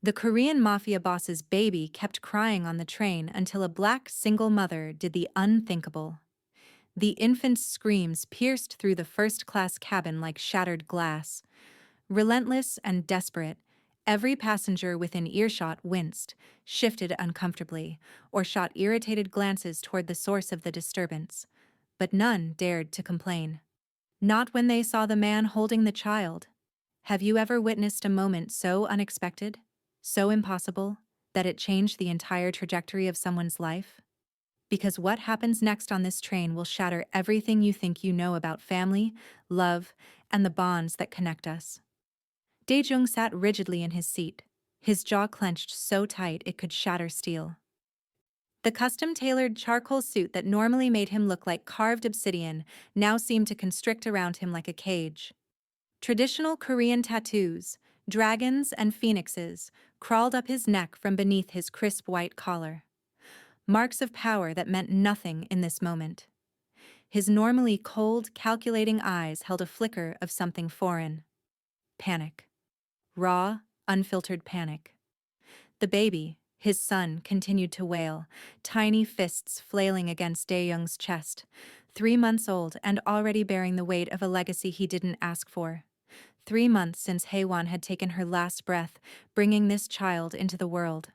The Korean Mafia boss's baby kept crying on the train until a black single mother did the unthinkable. The infant's screams pierced through the first-class cabin like shattered glass. Relentless and desperate, every passenger within earshot winced, shifted uncomfortably, or shot irritated glances toward the source of the disturbance. But none dared to complain. Not when they saw the man holding the child. Have you ever witnessed a moment so unexpected, so impossible, that it changed the entire trajectory of someone's life? Because what happens next on this train will shatter everything you think you know about family, love, and the bonds that connect us. Dae-jung sat rigidly in his seat, his jaw clenched so tight it could shatter steel. The custom-tailored charcoal suit that normally made him look like carved obsidian now seemed to constrict around him like a cage. Traditional Korean tattoos, dragons and phoenixes, crawled up his neck from beneath his crisp white collar. Marks of power that meant nothing in this moment. His normally cold, calculating eyes held a flicker of something foreign. Panic. Raw, unfiltered panic. The baby, his son, continued to wail, tiny fists flailing against Dae-young's chest. 3 months old and already bearing the weight of a legacy he didn't ask for. 3 months since Haewon had taken her last breath, bringing this child into the world.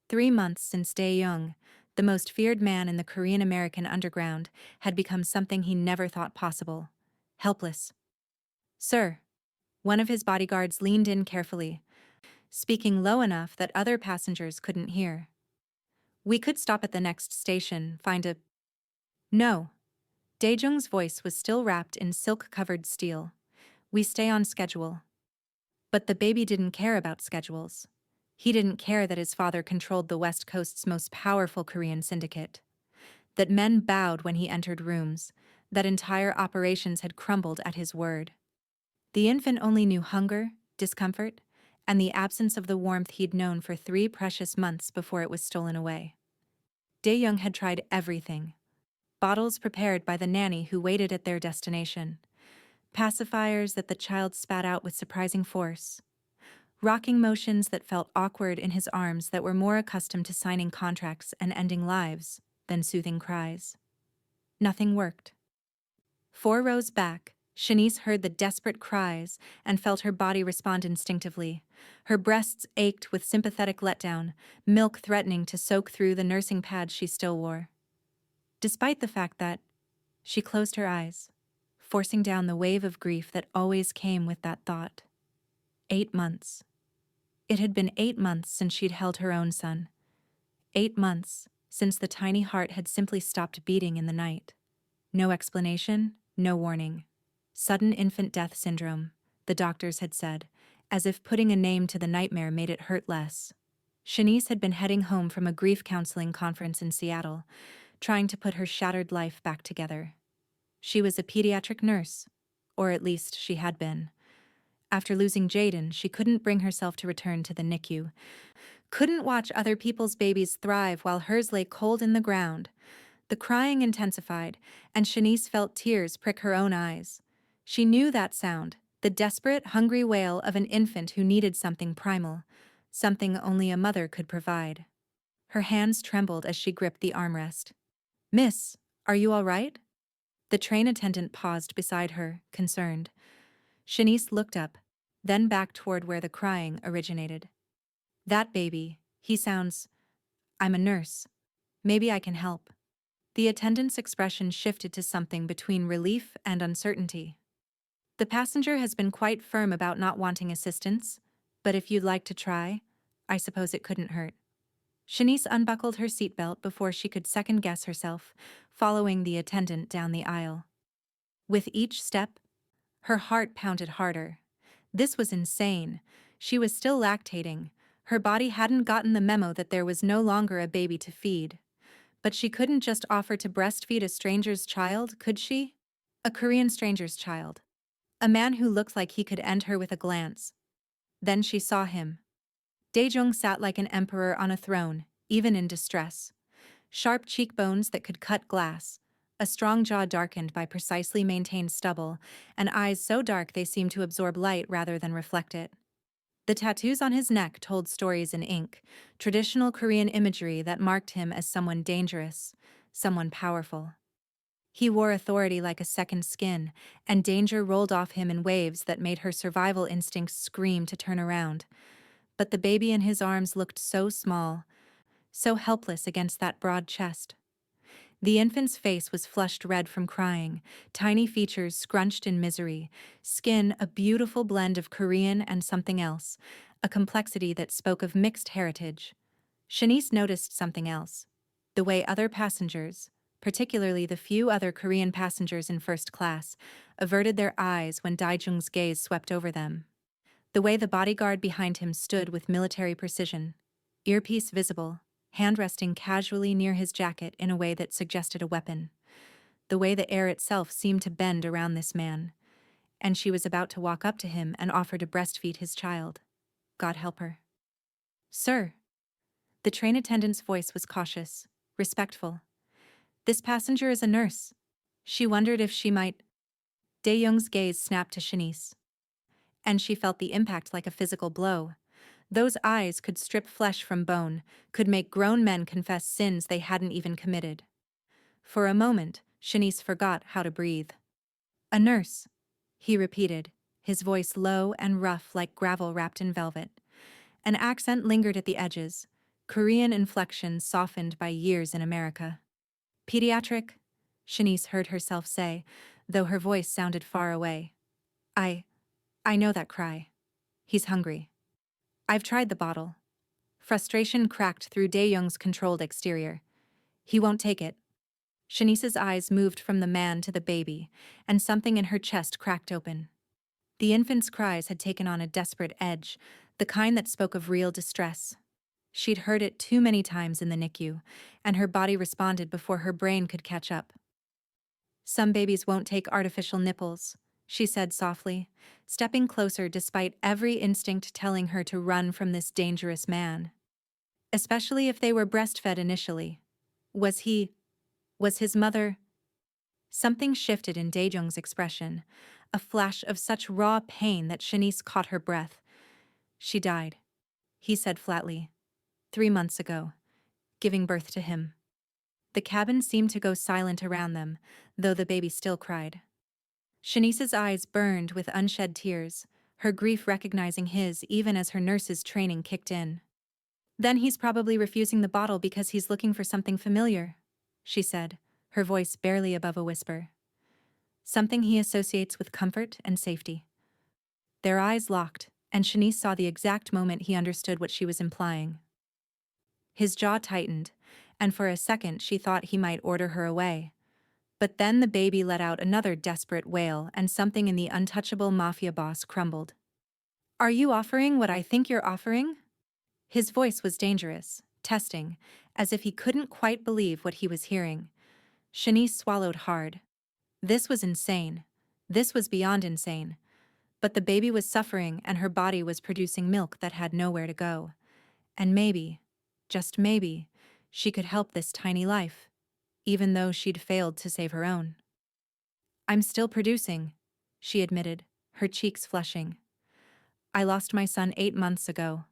3 months since Dae-young, the most feared man in the Korean-American underground, had become something he never thought possible. Helpless. "Sir." One of his bodyguards leaned in carefully, speaking low enough that other passengers couldn't hear. "We could stop at the next station, find a—" "No." Dae-jung's voice was still wrapped in silk-covered steel. "We stay on schedule." But the baby didn't care about schedules. He didn't care that his father controlled the West Coast's most powerful Korean syndicate. That men bowed when he entered rooms, that entire operations had crumbled at his word. The infant only knew hunger, discomfort, and the absence of the warmth he'd known for 3 precious months before it was stolen away. Dae-young had tried everything. Bottles prepared by the nanny who waited at their destination. Pacifiers that the child spat out with surprising force. Rocking motions that felt awkward in his arms that were more accustomed to signing contracts and ending lives than soothing cries. Nothing worked. 4 rows back, Shanice heard the desperate cries and felt her body respond instinctively. Her breasts ached with sympathetic letdown, milk threatening to soak through the nursing pads she still wore. Despite the fact that she closed her eyes, forcing down the wave of grief that always came with that thought. 8 months. It had been 8 months since she'd held her own son. 8 months since the tiny heart had simply stopped beating in the night. No explanation, no warning. Sudden infant death syndrome, the doctors had said, as if putting a name to the nightmare made it hurt less. Shanice had been heading home from a grief counseling conference in Seattle, trying to put her shattered life back together. She was a pediatric nurse, or at least she had been. After losing Jaden, she couldn't bring herself to return to the NICU. Couldn't watch other people's babies thrive while hers lay cold in the ground. The crying intensified, and Shanice felt tears prick her own eyes. She knew that sound, the desperate, hungry wail of an infant who needed something primal, something only a mother could provide. Her hands trembled as she gripped the armrest. "Miss, are you all right?" The train attendant paused beside her, concerned. Shanice looked up, then back toward where the crying originated. "That baby, he sounds... I'm a nurse. Maybe I can help." The attendant's expression shifted to something between relief and uncertainty. "The passenger has been quite firm about not wanting assistance, but if you'd like to try, I suppose it couldn't hurt." Shanice unbuckled her seatbelt before she could second-guess herself, following the attendant down the aisle. With each step, her heart pounded harder. This was insane. She was still lactating. Her body hadn't gotten the memo that there was no longer a baby to feed. But she couldn't just offer to breastfeed a stranger's child, could she? A Korean stranger's child. A man who looked like he could end her with a glance. Then she saw him. Dae-jung sat like an emperor on a throne, even in distress. Sharp cheekbones that could cut glass, a strong jaw darkened by precisely maintained stubble, and eyes so dark they seemed to absorb light rather than reflect it. The tattoos on his neck told stories in ink, traditional Korean imagery that marked him as someone dangerous, someone powerful. He wore authority like a second skin, and danger rolled off him in waves that made her survival instincts scream to turn around. But the baby in his arms looked so small, so helpless against that broad chest. The infant's face was flushed red from crying, tiny features scrunched in misery, skin a beautiful blend of Korean and something else, a complexity that spoke of mixed heritage. Shanice noticed something else. The way other passengers, particularly the few other Korean passengers in first class, averted their eyes when Daijung's gaze swept over them. The way the bodyguard behind him stood with military precision, earpiece visible, hand resting casually near his jacket in a way that suggested a weapon. The way the air itself seemed to bend around this man. And she was about to walk up to him and offer to breastfeed his child. God help her. Sir. The train attendant's voice was cautious, respectful. This passenger is a nurse. She wondered if she might. Dae-young's gaze snapped to Shanice. And she felt the impact like a physical blow. Those eyes could strip flesh from bone, could make grown men confess sins they hadn't even committed. For a moment, Shanice forgot how to breathe. A nurse, he repeated, his voice low and rough like gravel wrapped in velvet. An accent lingered at the edges, Korean inflection softened by years in America. Pediatric, Shanice heard herself say, though her voice sounded far away. I know that cry. He's hungry. I've tried the bottle. Frustration cracked through Dae-young's controlled exterior. He won't take it. Shanice's eyes moved from the man to the baby, and something in her chest cracked open. The infant's cries had taken on a desperate edge, the kind that spoke of real distress. She'd heard it too many times in the NICU, and her body responded before her brain could catch up. Some babies won't take artificial nipples, she said softly, stepping closer despite every instinct telling her to run from this dangerous man. Especially if they were breastfed initially. Was his mother? Something shifted in Dae-jung's expression, a flash of such raw pain that Shanice caught her breath. She died, he said flatly. 3 months ago, giving birth to him. The cabin seemed to go silent around them, though the baby still cried. Shanice's eyes burned with unshed tears, her grief recognizing his even as her nurse's training kicked in. Then he's probably refusing the bottle because he's looking for something familiar, she said, her voice barely above a whisper. Something he associates with comfort and safety. Their eyes locked, and Shanice saw the exact moment he understood what she was implying. His jaw tightened, and for a second she thought he might order her away. But then the baby let out another desperate wail, and something in the untouchable Mafia boss crumbled. Are you offering what I think you're offering? His voice was dangerous, testing, as if he couldn't quite believe what he was hearing. Shanice swallowed hard. This was insane. This was beyond insane. But the baby was suffering and her body was producing milk that had nowhere to go. And maybe, just maybe, she could help this tiny life, even though she'd failed to save her own. I'm still producing, she admitted, her cheeks flushing. I lost my son 8 months ago.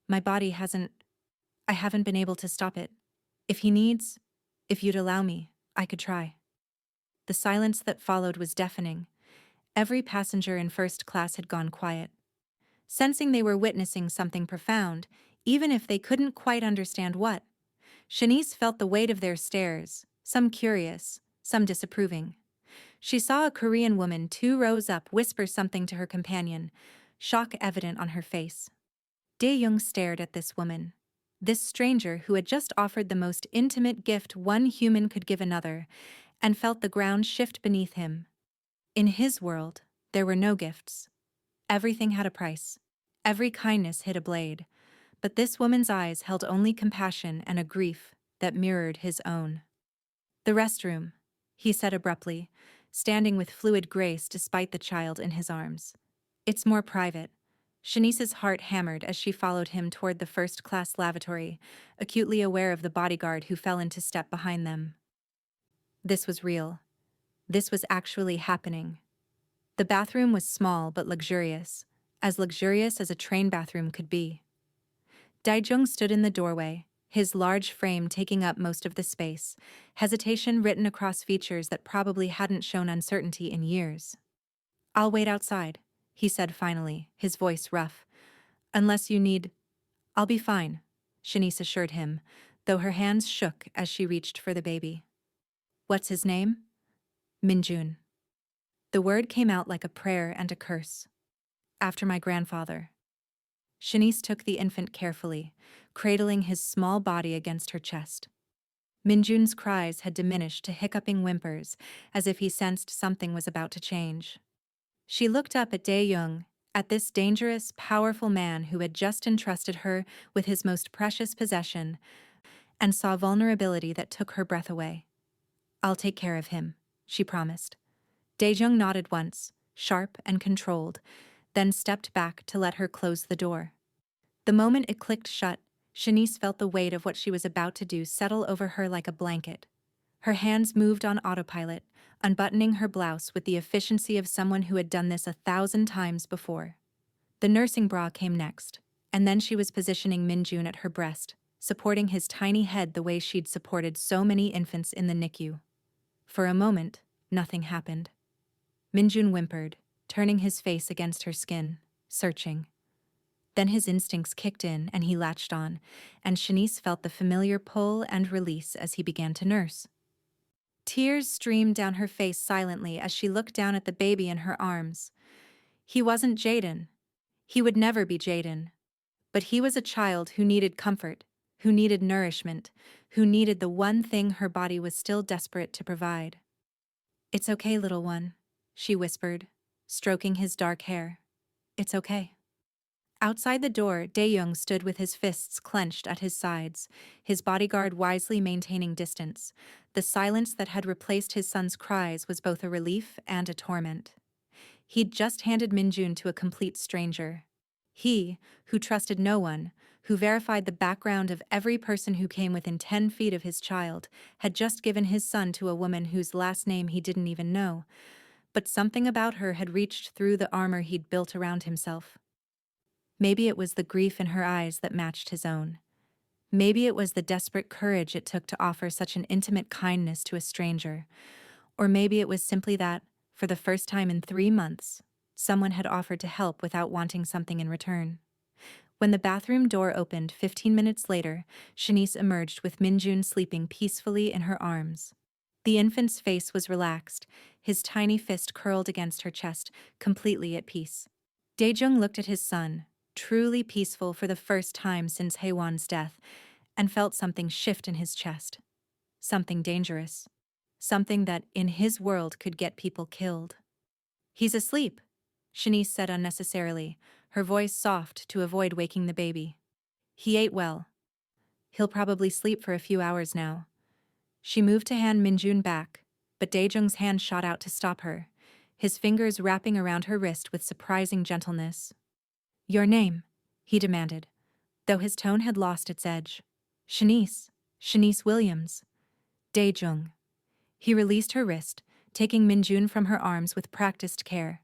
My body I haven't been able to stop it. If you'd allow me, I could try. The silence that followed was deafening. Every passenger in first class had gone quiet. Sensing they were witnessing something profound, even if they couldn't quite understand what. Shanice felt the weight of their stares, some curious, some disapproving. She saw a Korean woman 2 rows up whisper something to her companion, shock evident on her face. Dae-young stared at this woman, this stranger who had just offered the most intimate gift one human could give another, and felt the ground shift beneath him. In his world, there were no gifts. Everything had a price. Every kindness hid a blade. But this woman's eyes held only compassion and a grief that mirrored his own. The restroom, he said abruptly, standing with fluid grace despite the child in his arms. It's more private. Shanice's heart hammered as she followed him toward the first-class lavatory, acutely aware of the bodyguard who fell into step behind them. This was real. This was actually happening. The bathroom was small but luxurious, as luxurious as a train bathroom could be. Daijung stood in the doorway, his large frame taking up most of the space, hesitation written across features that probably hadn't shown uncertainty in years. "I'll wait outside," he said finally, his voice rough. "Unless you need—" "I'll be fine," Shanice assured him, though her hands shook as she reached for the baby. "What's his name?" "Minjun." The word came out like a prayer and a curse. "After my grandfather." Shanice took the infant carefully, cradling his small body against her chest. Minjun's cries had diminished to hiccuping whimpers, as if he sensed something was about to change. She looked up at Dae-young, at this dangerous, powerful man who had just entrusted her with his most precious possession, and saw vulnerability that took her breath away. "I'll take care of him," she promised. Dae-jung nodded once, sharp and controlled, then stepped back to let her close the door. The moment it clicked shut, Shanice felt the weight of what she was about to do settle over her like a blanket. Her hands moved on autopilot, unbuttoning her blouse with the efficiency of someone who had done this 1,000 times before. The nursing bra came next, and then she was positioning Minjun at her breast, supporting his tiny head the way she'd supported so many infants in the NICU. For a moment, nothing happened. Minjun whimpered, turning his face against her skin, searching. Then his instincts kicked in and he latched on, and Shanice felt the familiar pull and release as he began to nurse. Tears streamed down her face silently as she looked down at the baby in her arms. He wasn't Jaden. He would never be Jaden. But he was a child who needed comfort, who needed nourishment, who needed the one thing her body was still desperate to provide. "It's okay, little one," she whispered, stroking his dark hair. "It's okay." Outside the door, Dae-young stood with his fists clenched at his sides, his bodyguard wisely maintaining distance. The silence that had replaced his son's cries was both a relief and a torment. He'd just handed Minjun to a complete stranger. He, who trusted no one, who verified the background of every person who came within 10 feet of his child, had just given his son to a woman whose last name he didn't even know. But something about her had reached through the armor he'd built around himself. Maybe it was the grief in her eyes that matched his own. Maybe it was the desperate courage it took to offer such an intimate kindness to a stranger. Or maybe it was simply that, for the first time in 3 months, someone had offered to help without wanting something in return. When the bathroom door opened 15 minutes later, Shanice emerged with Minjun sleeping peacefully in her arms. The infant's face was relaxed, his tiny fist curled against her chest, completely at peace. Daejung looked at his son, truly peaceful for the first time since Haewon's death, and felt something shift in his chest. Something dangerous. Something that, in his world, could get people killed. "He's asleep," Shanice said unnecessarily, her voice soft to avoid waking the baby. "He ate well. He'll probably sleep for a few hours now." She moved to hand Minjun back, but Daejung's hand shot out to stop her, his fingers wrapping around her wrist with surprising gentleness. "Your name?" he demanded, though his tone had lost its edge. "Shanice. Shanice Williams." "Daejung." He released her wrist, taking Minjun from her arms with practiced care.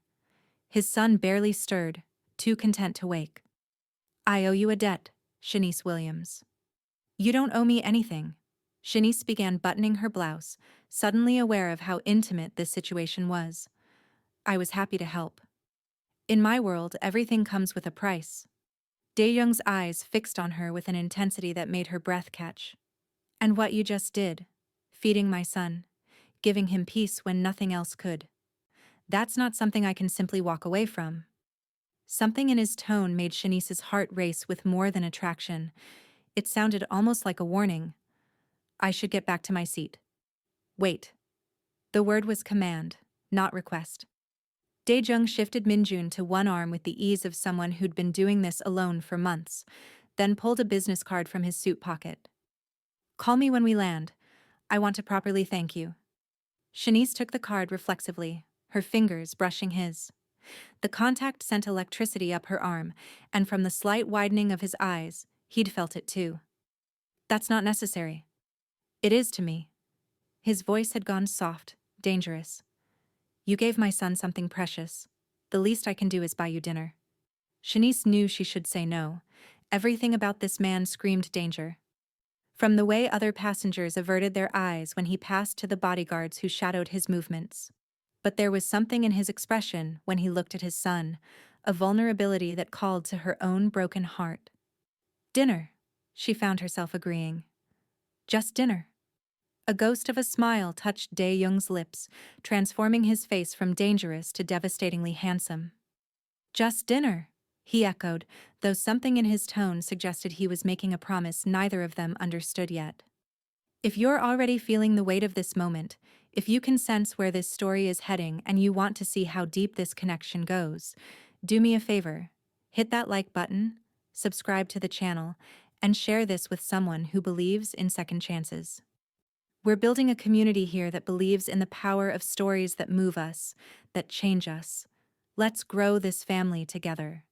His son barely stirred, too content to wake. "I owe you a debt, Shanice Williams." "You don't owe me anything." Shanice began buttoning her blouse, suddenly aware of how intimate this situation was. "I was happy to help. In my world, everything comes with a price." Dae-young's eyes fixed on her with an intensity that made her breath catch. "And what you just did, feeding my son, giving him peace when nothing else could. That's not something I can simply walk away from." Something in his tone made Shanice's heart race with more than attraction. It sounded almost like a warning. "I should get back to my seat." "Wait." The word was command, not request. Daejung shifted Minjun to one arm with the ease of someone who'd been doing this alone for months, then pulled a business card from his suit pocket. "Call me when we land. I want to properly thank you." Shanice took the card reflexively, her fingers brushing his. The contact sent electricity up her arm, and from the slight widening of his eyes, he'd felt it too. "That's not necessary." "It is to me." His voice had gone soft, dangerous. "You gave my son something precious. The least I can do is buy you dinner." Shanice knew she should say no. Everything about this man screamed danger. From the way other passengers averted their eyes when he passed to the bodyguards who shadowed his movements. But there was something in his expression when he looked at his son, a vulnerability that called to her own broken heart. Dinner, she found herself agreeing. Just dinner. A ghost of a smile touched Dae-jung's lips, transforming his face from dangerous to devastatingly handsome. Just dinner, he echoed, though something in his tone suggested he was making a promise neither of them understood yet. If you're already feeling the weight of this moment, if you can sense where this story is heading and you want to see how deep this connection goes, do me a favor, hit that like button, subscribe to the channel, and share this with someone who believes in second chances. We're building a community here that believes in the power of stories that move us, that change us. Let's grow this family together.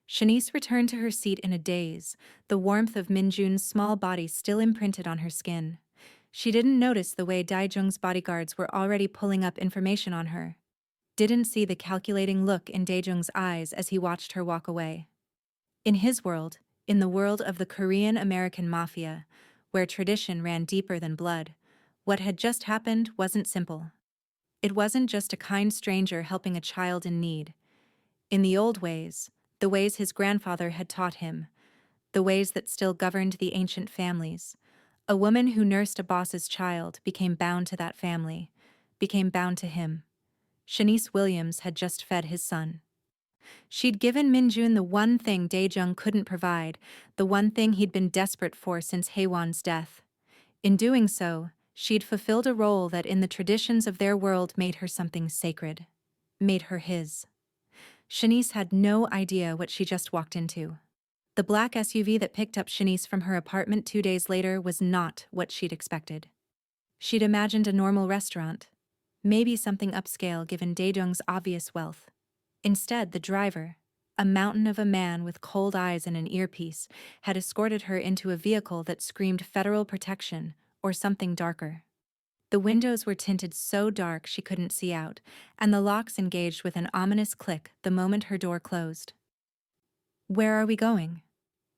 Shanice returned to her seat in a daze, the warmth of Minjun's small body still imprinted on her skin. She didn't notice the way Dae-jung's bodyguards were already pulling up information on her. Didn't see the calculating look in Dae-jung's eyes as he watched her walk away. In his world, in the world of the Korean-American Mafia, where tradition ran deeper than blood, what had just happened wasn't simple. It wasn't just a kind stranger helping a child in need. In the old ways, the ways his grandfather had taught him, the ways that still governed the ancient families, a woman who nursed a boss's child became bound to that family, became bound to him. Shanice Williams had just fed his son. She'd given Minjun the one thing Dae-jung couldn't provide, the one thing he'd been desperate for since Haewon's death. In doing so, she'd fulfilled a role that in the traditions of their world made her something sacred, made her his. Shanice had no idea what she just walked into. The black SUV that picked up Shanice from her apartment 2 days later was not what she'd expected. She'd imagined a normal restaurant, maybe something upscale given Dae-jung's obvious wealth. Instead, the driver, a mountain of a man with cold eyes and an earpiece, had escorted her into a vehicle that screamed federal protection, or something darker. The windows were tinted so dark she couldn't see out, and the locks engaged with an ominous click the moment her door closed. "Where are we going?"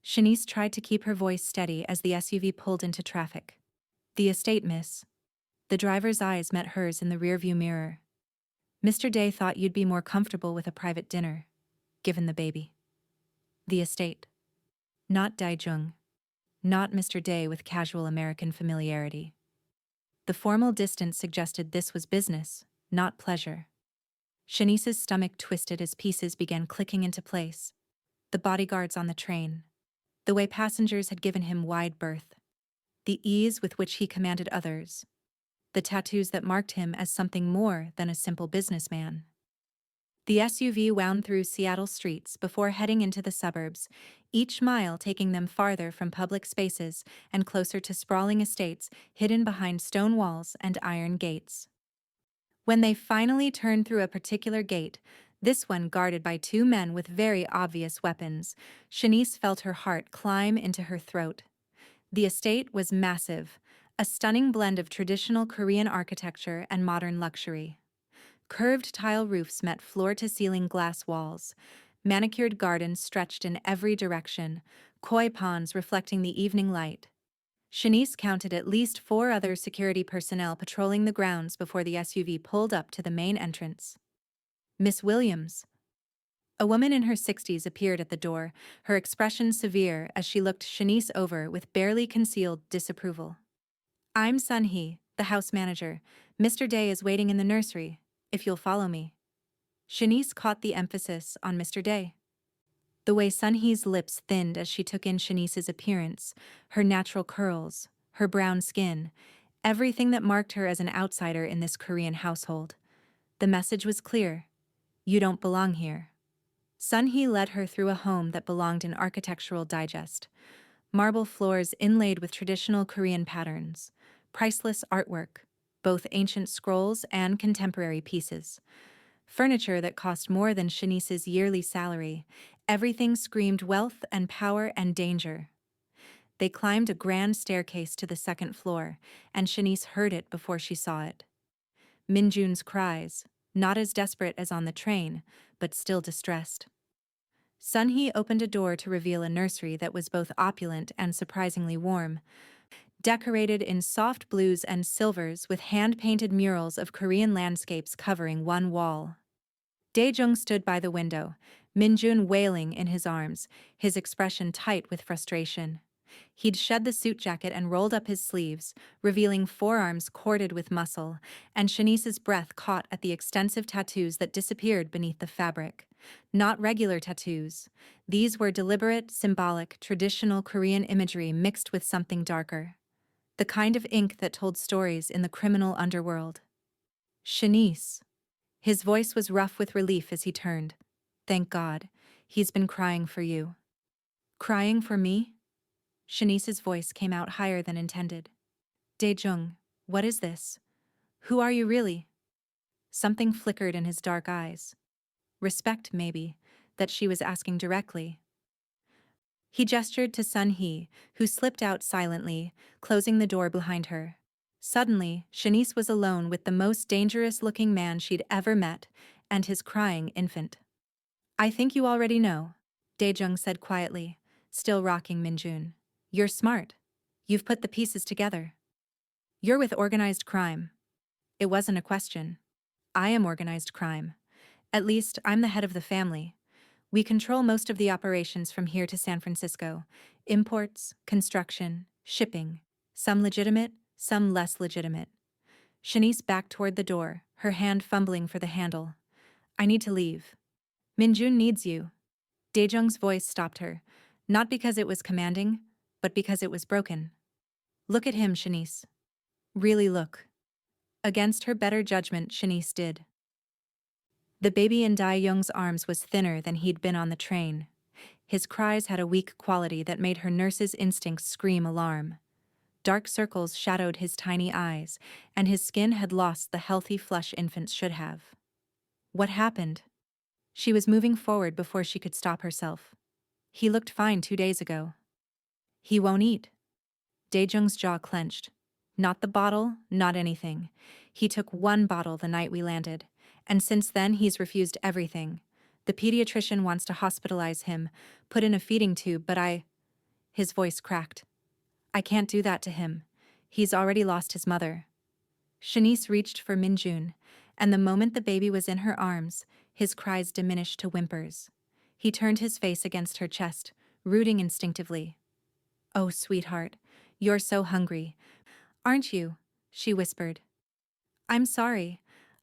Shanice tried to keep her voice steady as the SUV pulled into traffic. "The estate, miss." The driver's eyes met hers in the rearview mirror. "Mr. Day thought you'd be more comfortable with a private dinner, given the baby." The estate. Not Dae-jung. Not Mr. Day with casual American familiarity. The formal distance suggested this was business, not pleasure. Shanice's stomach twisted as pieces began clicking into place. The bodyguards on the train. The way passengers had given him wide berth. The ease with which he commanded others. The tattoos that marked him as something more than a simple businessman. The SUV wound through Seattle streets before heading into the suburbs, each mile taking them farther from public spaces and closer to sprawling estates hidden behind stone walls and iron gates. When they finally turned through a particular gate, this one guarded by 2 men with very obvious weapons, Shanice felt her heart climb into her throat. The estate was massive, a stunning blend of traditional Korean architecture and modern luxury. Curved tile roofs met floor-to-ceiling glass walls, manicured gardens stretched in every direction, koi ponds reflecting the evening light. Shanice counted at least 4 other security personnel patrolling the grounds before the SUV pulled up to the main entrance. "Miss Williams." A woman in her 60s appeared at the door, her expression severe as she looked Shanice over with barely concealed disapproval. "I'm Sun-hee, the house manager. Mr. Day is waiting in the nursery, if you'll follow me." Shanice caught the emphasis on Mr. Day. The way Sun-hee's lips thinned as she took in Shanice's appearance, her natural curls, her brown skin, everything that marked her as an outsider in this Korean household. The message was clear. You don't belong here. Sun-hee led her through a home that belonged in Architectural Digest. Marble floors inlaid with traditional Korean patterns, priceless artwork, both ancient scrolls and contemporary pieces. Furniture that cost more than Shanice's yearly salary, everything screamed wealth and power and danger. They climbed a grand staircase to the 2nd floor, and Shanice heard it before she saw it. Minjun's cries, not as desperate as on the train, but still distressed. Sunhee opened a door to reveal a nursery that was both opulent and surprisingly warm, decorated in soft blues and silvers with hand-painted murals of Korean landscapes covering one wall. Daejung stood by the window, Minjun wailing in his arms, his expression tight with frustration. He'd shed the suit jacket and rolled up his sleeves, revealing forearms corded with muscle, and Shanice's breath caught at the extensive tattoos that disappeared beneath the fabric. Not regular tattoos. These were deliberate, symbolic, traditional Korean imagery mixed with something darker. The kind of ink that told stories in the criminal underworld. Shanice. His voice was rough with relief as he turned. Thank God. He's been crying for you. Crying for me? Shanice's voice came out higher than intended. Daejung, what is this? Who are you really? Something flickered in his dark eyes. Respect, maybe, that she was asking directly. He gestured to Sunhee, who slipped out silently, closing the door behind her. Suddenly, Shanice was alone with the most dangerous-looking man she'd ever met, and his crying infant. I think you already know, Daejung said quietly, still rocking Minjun. You're smart. You've put the pieces together. You're with organized crime. It wasn't a question. I am organized crime. At least, I'm the head of the family. We control most of the operations from here to San Francisco. Imports, construction, shipping. Some legitimate, some less legitimate. Shanice backed toward the door, her hand fumbling for the handle. I need to leave. Minjun needs you. Daejung's voice stopped her, not because it was commanding, but because it was broken. Look at him, Shanice. Really look. Against her better judgment, Shanice did. The baby in Dae-young's arms was thinner than he'd been on the train. His cries had a weak quality that made her nurse's instincts scream alarm. Dark circles shadowed his tiny eyes, and his skin had lost the healthy flush infants should have. What happened? She was moving forward before she could stop herself. He looked fine 2 days ago. He won't eat. Daejung's jaw clenched. Not the bottle, not anything. He took 1 bottle the night we landed, and since then he's refused everything. The pediatrician wants to hospitalize him, put in a feeding tube, but His voice cracked. I can't do that to him. He's already lost his mother. Shanice reached for Minjun, and the moment the baby was in her arms, his cries diminished to whimpers. He turned his face against her chest, rooting instinctively. Oh, sweetheart, you're so hungry. Aren't you? She whispered. I'm sorry.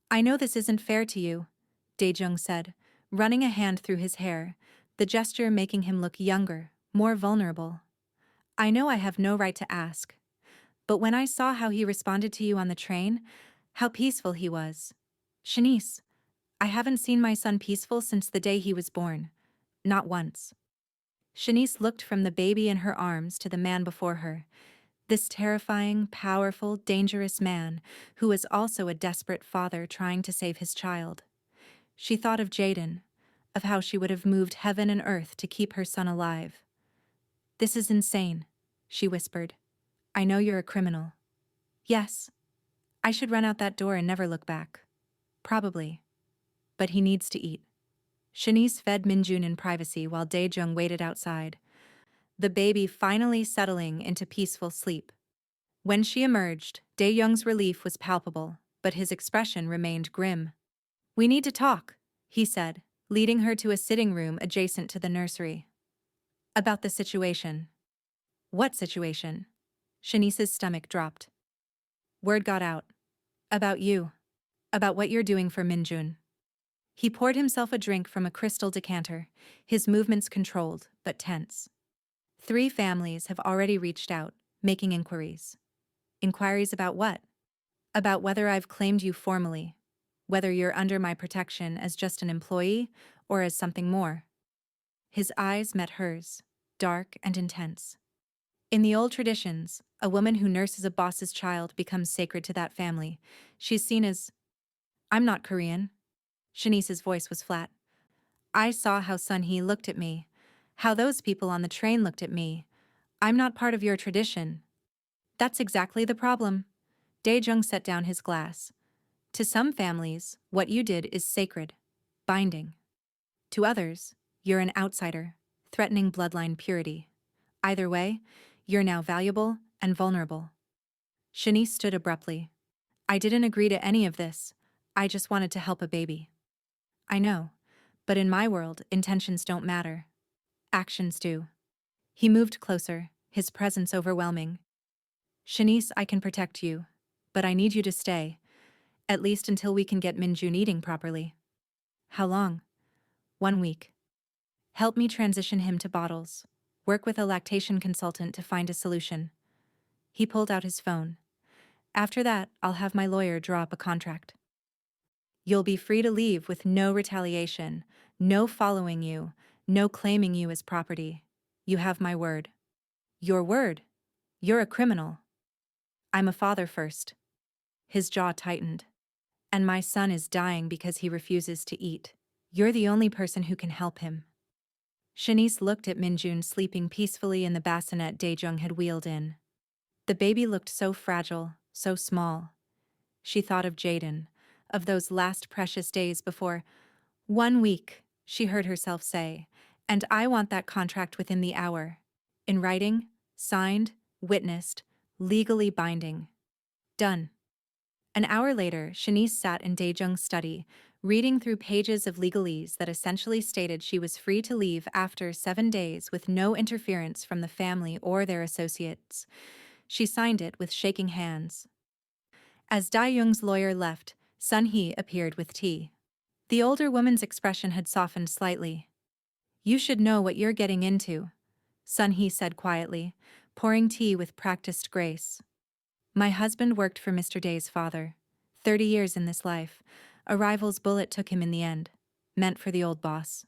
I know this isn't fair to you, Daejung said, running a hand through his hair, the gesture making him look younger, more vulnerable. I know I have no right to ask. But when I saw how he responded to you on the train, how peaceful he was. Shanice, I haven't seen my son peaceful since the day he was born. Not once. Shanice looked from the baby in her arms to the man before her. This terrifying, powerful, dangerous man, who was also a desperate father trying to save his child. She thought of Jaden, of how she would have moved heaven and earth to keep her son alive. This is insane, she whispered. I know you're a criminal. Yes. I should run out that door and never look back. Probably. But he needs to eat. Shanice fed Minjun in privacy while Daejung waited outside, the baby finally settling into peaceful sleep. When she emerged, Dae-young's relief was palpable, but his expression remained grim. We need to talk, he said, leading her to a sitting room adjacent to the nursery. About the situation. What situation? Shanice's stomach dropped. Word got out. About you. About what you're doing for Minjun. He poured himself a drink from a crystal decanter, his movements controlled, but tense. 3 families have already reached out, making inquiries. Inquiries about what? About whether I've claimed you formally, whether you're under my protection as just an employee or as something more. His eyes met hers, dark and intense. In the old traditions, a woman who nurses a boss's child becomes sacred to that family. She's seen as, I'm not Korean. Shanice's voice was flat. I saw how Sunhee looked at me, how those people on the train looked at me. I'm not part of your tradition. That's exactly the problem. Daejung set down his glass. To some families, what you did is sacred, binding. To others, You're an outsider, threatening bloodline purity. Either way, you're now valuable and vulnerable. Shanice stood abruptly. I didn't agree to any of this. I just wanted to help a baby. I know, but in my world, intentions don't matter. Actions do. He moved closer, his presence overwhelming. Shanice, I can protect you, but I need you to stay, at least until we can get Minjun eating properly. How long? 1 week. Help me transition him to bottles. Work with a lactation consultant to find a solution. He pulled out his phone. After that, I'll have my lawyer draw up a contract. You'll be free to leave with no retaliation, no following you, no claiming you as property. You have my word. Your word? You're a criminal. I'm a father first. His jaw tightened. And my son is dying because he refuses to eat. You're the only person who can help him. Shanice looked at Minjun sleeping peacefully in the bassinet Daejung had wheeled in. The baby looked so fragile, so small. She thought of Jaden, of those last precious days before 1 week, she heard herself say, and I want that contract within the hour. In writing, signed, witnessed, legally binding. Done. An hour later, Shanice sat in Daejung's study, reading through pages of legalese that essentially stated she was free to leave after 7 days with no interference from the family or their associates. She signed it with shaking hands. As Dae-young's lawyer left, Sun-hee appeared with tea. The older woman's expression had softened slightly. You should know what you're getting into, Sun-hee said quietly, pouring tea with practiced grace. My husband worked for Mr. Day's father. 30 years in this life. A rival's bullet took him in the end. Meant for the old boss.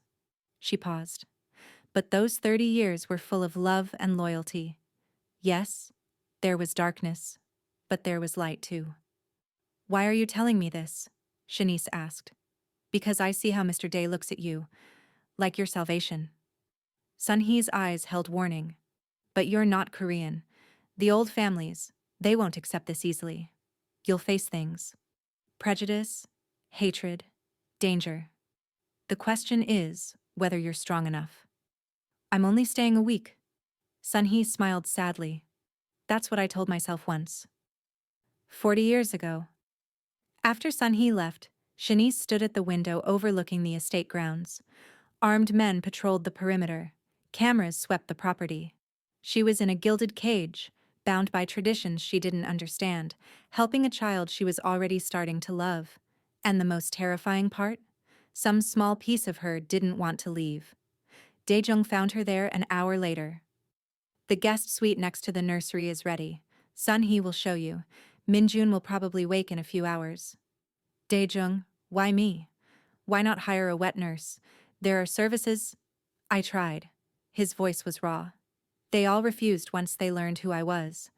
She paused. But those 30 years were full of love and loyalty. Yes, there was darkness, but there was light too. Why are you telling me this? Shanice asked. Because I see how Mr. Day looks at you. Like your salvation. Sun-hee's eyes held warning. But you're not Korean. The old families, they won't accept this easily. You'll face things. Prejudice, hatred, danger. The question is whether you're strong enough. I'm only staying a week. Sun-hee smiled sadly. That's what I told myself once. 40 years ago. After Sun-hee left, Shanice stood at the window overlooking the estate grounds. Armed men patrolled the perimeter. Cameras swept the property. She was in a gilded cage, bound by traditions she didn't understand, helping a child she was already starting to love. And the most terrifying part? Some small piece of her didn't want to leave. Daejung found her there an hour later. The guest suite next to the nursery is ready. Sun-hee will show you. Minjun will probably wake in a few hours. Daejung, why me? Why not hire a wet nurse? There are services. I tried. His voice was raw. They all refused once they learned who I was.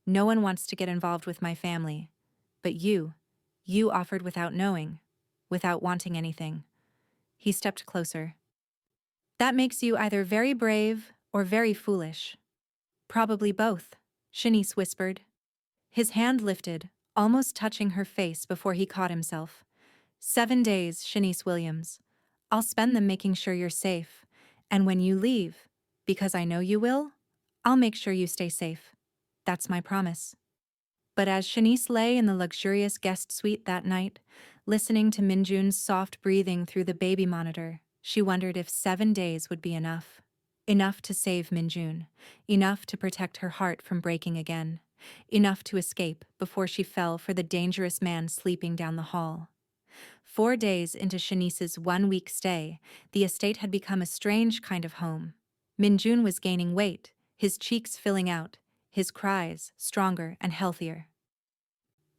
No one wants to get involved with my family. But you offered without knowing, without wanting anything. He stepped closer. That makes you either very brave or very foolish. Probably both, Shanice whispered. His hand lifted, almost touching her face before he caught himself. 7 days, Shanice Williams. I'll spend them making sure you're safe. And when you leave, because I know you will, I'll make sure you stay safe. That's my promise. But as Shanice lay in the luxurious guest suite that night, listening to Minjun's soft breathing through the baby monitor, she wondered if 7 days would be enough. Enough to save Minjun. Enough to protect her heart from breaking again. Enough to escape before she fell for the dangerous man sleeping down the hall. 4 days into Shanice's 1-week stay, the estate had become a strange kind of home. Minjun was gaining weight, his cheeks filling out, his cries stronger and healthier.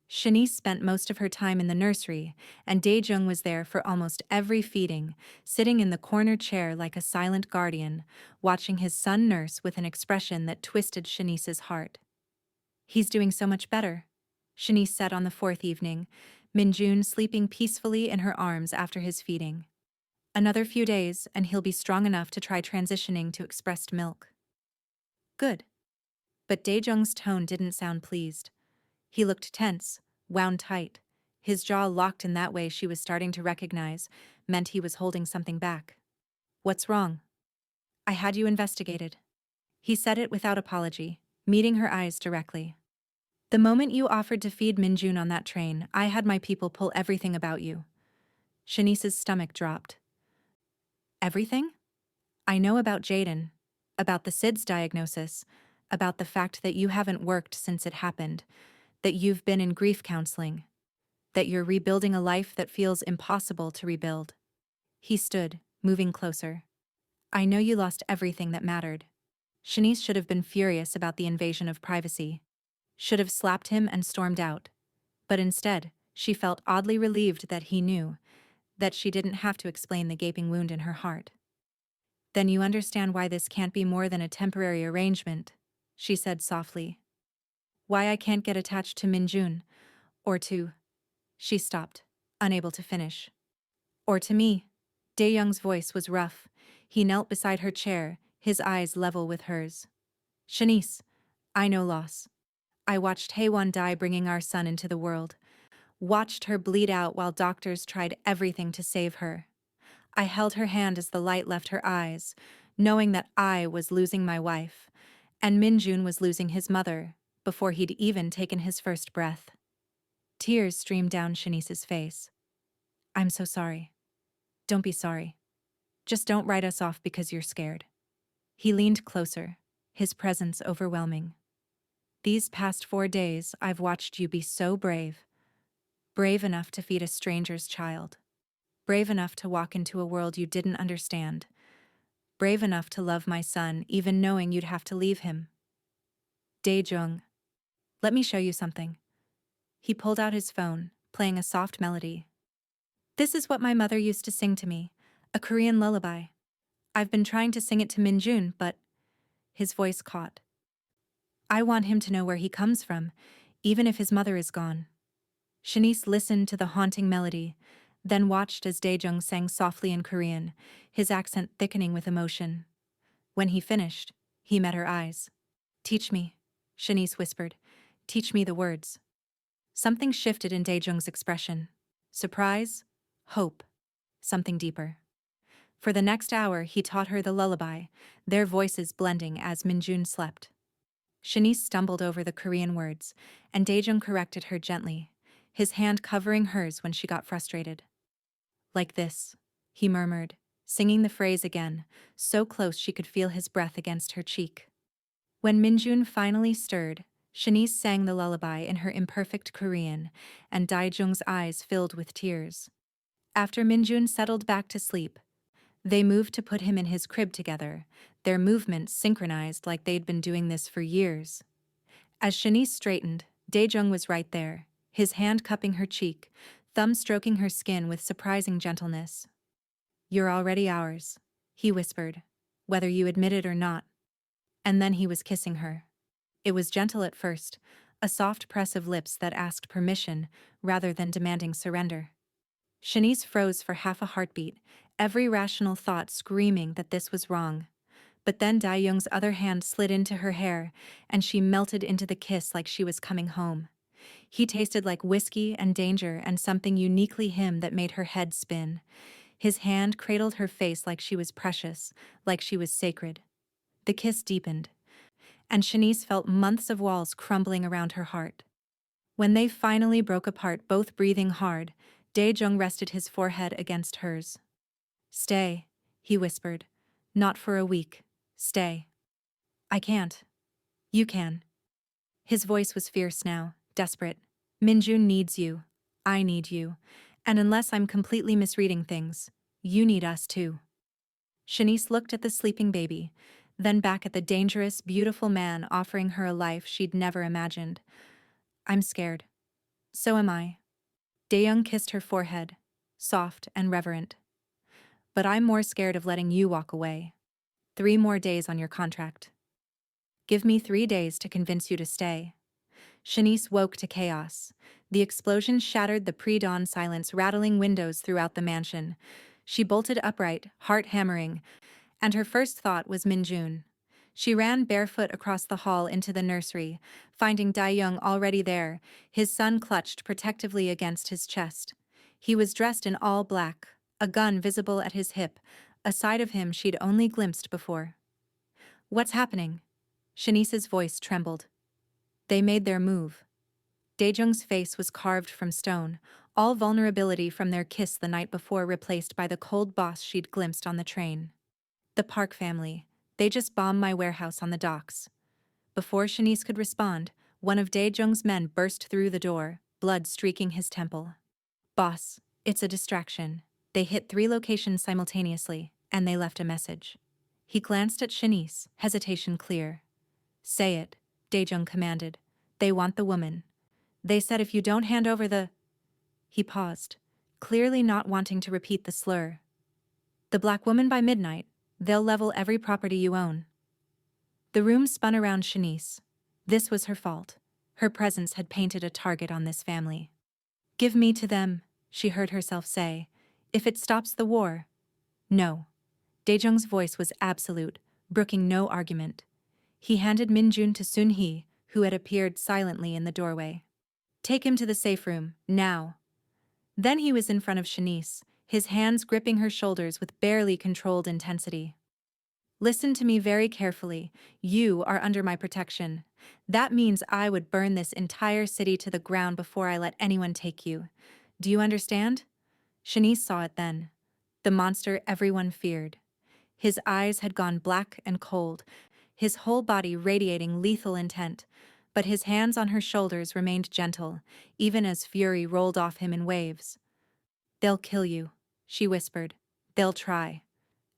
Shanice spent most of her time in the nursery, and Daejung was there for almost every feeding, sitting in the corner chair like a silent guardian, watching his son nurse with an expression that twisted Shanice's heart. He's doing so much better, Shanice said on the 4th evening, Minjun sleeping peacefully in her arms after his feeding. Another few days, and he'll be strong enough to try transitioning to expressed milk. Good. But Daejung's tone didn't sound pleased. He looked tense, wound tight. His jaw locked in that way she was starting to recognize, meant he was holding something back. What's wrong? I had you investigated. He said it without apology, meeting her eyes directly. The moment you offered to feed Minjun on that train, I had my people pull everything about you. Shanice's stomach dropped. Everything? I know about Jaden, about the SIDS diagnosis, about the fact that you haven't worked since it happened, that you've been in grief counseling, that you're rebuilding a life that feels impossible to rebuild. He stood, moving closer. I know you lost everything that mattered. Shanice should have been furious about the invasion of privacy, should have slapped him and stormed out. But instead, she felt oddly relieved that he knew, that she didn't have to explain the gaping wound in her heart. Then you understand why this can't be more than a temporary arrangement, she said softly. Why I can't get attached to Minjun, or to... She stopped, unable to finish. Or to me. Dae-young's voice was rough. He knelt beside her chair, his eyes level with hers. Shanice, I know loss. I watched Haewon die bringing our son into the world. Watched her bleed out while doctors tried everything to save her. I held her hand as the light left her eyes, knowing that I was losing my wife, and Minjun was losing his mother, before he'd even taken his first breath. Tears streamed down Shanice's face. I'm so sorry. Don't be sorry. Just don't write us off because you're scared. He leaned closer, his presence overwhelming. These past 4 days, I've watched you be so brave. Brave enough to feed a stranger's child. Brave enough to walk into a world you didn't understand. Brave enough to love my son, even knowing you'd have to leave him. Dae-jung, let me show you something. He pulled out his phone, playing a soft melody. This is what my mother used to sing to me, a Korean lullaby. I've been trying to sing it to Minjun, but... His voice caught. I want him to know where he comes from, even if his mother is gone. Shanice listened to the haunting melody, then watched as Dae-jung sang softly in Korean, his accent thickening with emotion. When he finished, he met her eyes. Teach me, Shanice whispered. Teach me the words. Something shifted in Dae-jung's expression. Surprise, hope, something deeper. For the next hour, he taught her the lullaby, their voices blending as Minjun slept. Shanice stumbled over the Korean words, and Dae-jung corrected her gently, his hand covering hers when she got frustrated. Like this, he murmured, singing the phrase again, so close she could feel his breath against her cheek. When Minjun finally stirred, Shanice sang the lullaby in her imperfect Korean, and Dae-jung's eyes filled with tears. After Minjun settled back to sleep, they moved to put him in his crib together, their movements synchronized like they'd been doing this for years. As Shanice straightened, Dae-jung was right there, his hand cupping her cheek, thumb stroking her skin with surprising gentleness. You're already ours, he whispered, whether you admit it or not. And then he was kissing her. It was gentle at first, a soft press of lips that asked permission rather than demanding surrender. Shanice froze for half a heartbeat, every rational thought screaming that this was wrong. But then Dae-young's other hand slid into her hair, and she melted into the kiss like she was coming home. He tasted like whiskey and danger and something uniquely him that made her head spin. His hand cradled her face like she was precious, like she was sacred. The kiss deepened, and Shanice felt months of walls crumbling around her heart. When they finally broke apart, both breathing hard, Dae-jung rested his forehead against hers. Stay, he whispered. Not for a week. Stay. I can't. You can. His voice was fierce now, desperate. Minjun needs you. I need you. And unless I'm completely misreading things, you need us too. Shanice looked at the sleeping baby, then back at the dangerous, beautiful man offering her a life she'd never imagined. I'm scared. So am I. Dae-young kissed her forehead, soft and reverent. But I'm more scared of letting you walk away. 3 more days on your contract. Give me 3 days to convince you to stay. Shanice woke to chaos. The explosion shattered the pre-dawn silence, rattling windows throughout the mansion. She bolted upright, heart hammering, and her first thought was Minjun. She ran barefoot across the hall into the nursery, finding Dae-young already there, his son clutched protectively against his chest. He was dressed in all black, a gun visible at his hip, a side of him she'd only glimpsed before. "What's happening?" Shanice's voice trembled. They made their move. Daejung's face was carved from stone, all vulnerability from their kiss the night before replaced by the cold boss she'd glimpsed on the train. "The Park family. They just bombed my warehouse on the docks." Before Shanice could respond, one of Daejung's men burst through the door, blood streaking his temple. "Boss, it's a distraction. They hit 3 locations simultaneously, and they left a message." He glanced at Shanice, hesitation clear. "Say it," Daejung commanded. "They want the woman. They said if you don't hand over the—" He paused, clearly not wanting to repeat the slur. "The black woman by midnight. They'll level every property you own." The room spun around Shanice. This was her fault. Her presence had painted a target on this family. "Give me to them," she heard herself say. "If it stops the war." "No." Daejung's voice was absolute, brooking no argument. He handed Minjun to Sun-hee, who had appeared silently in the doorway. "Take him to the safe room, now." Then he was in front of Shanice, his hands gripping her shoulders with barely controlled intensity. "Listen to me very carefully. You are under my protection. That means I would burn this entire city to the ground before I let anyone take you. Do you understand?" Shanice saw it then. The monster everyone feared. His eyes had gone black and cold, his whole body radiating lethal intent, but his hands on her shoulders remained gentle, even as fury rolled off him in waves. "They'll kill you," she whispered. "They'll try."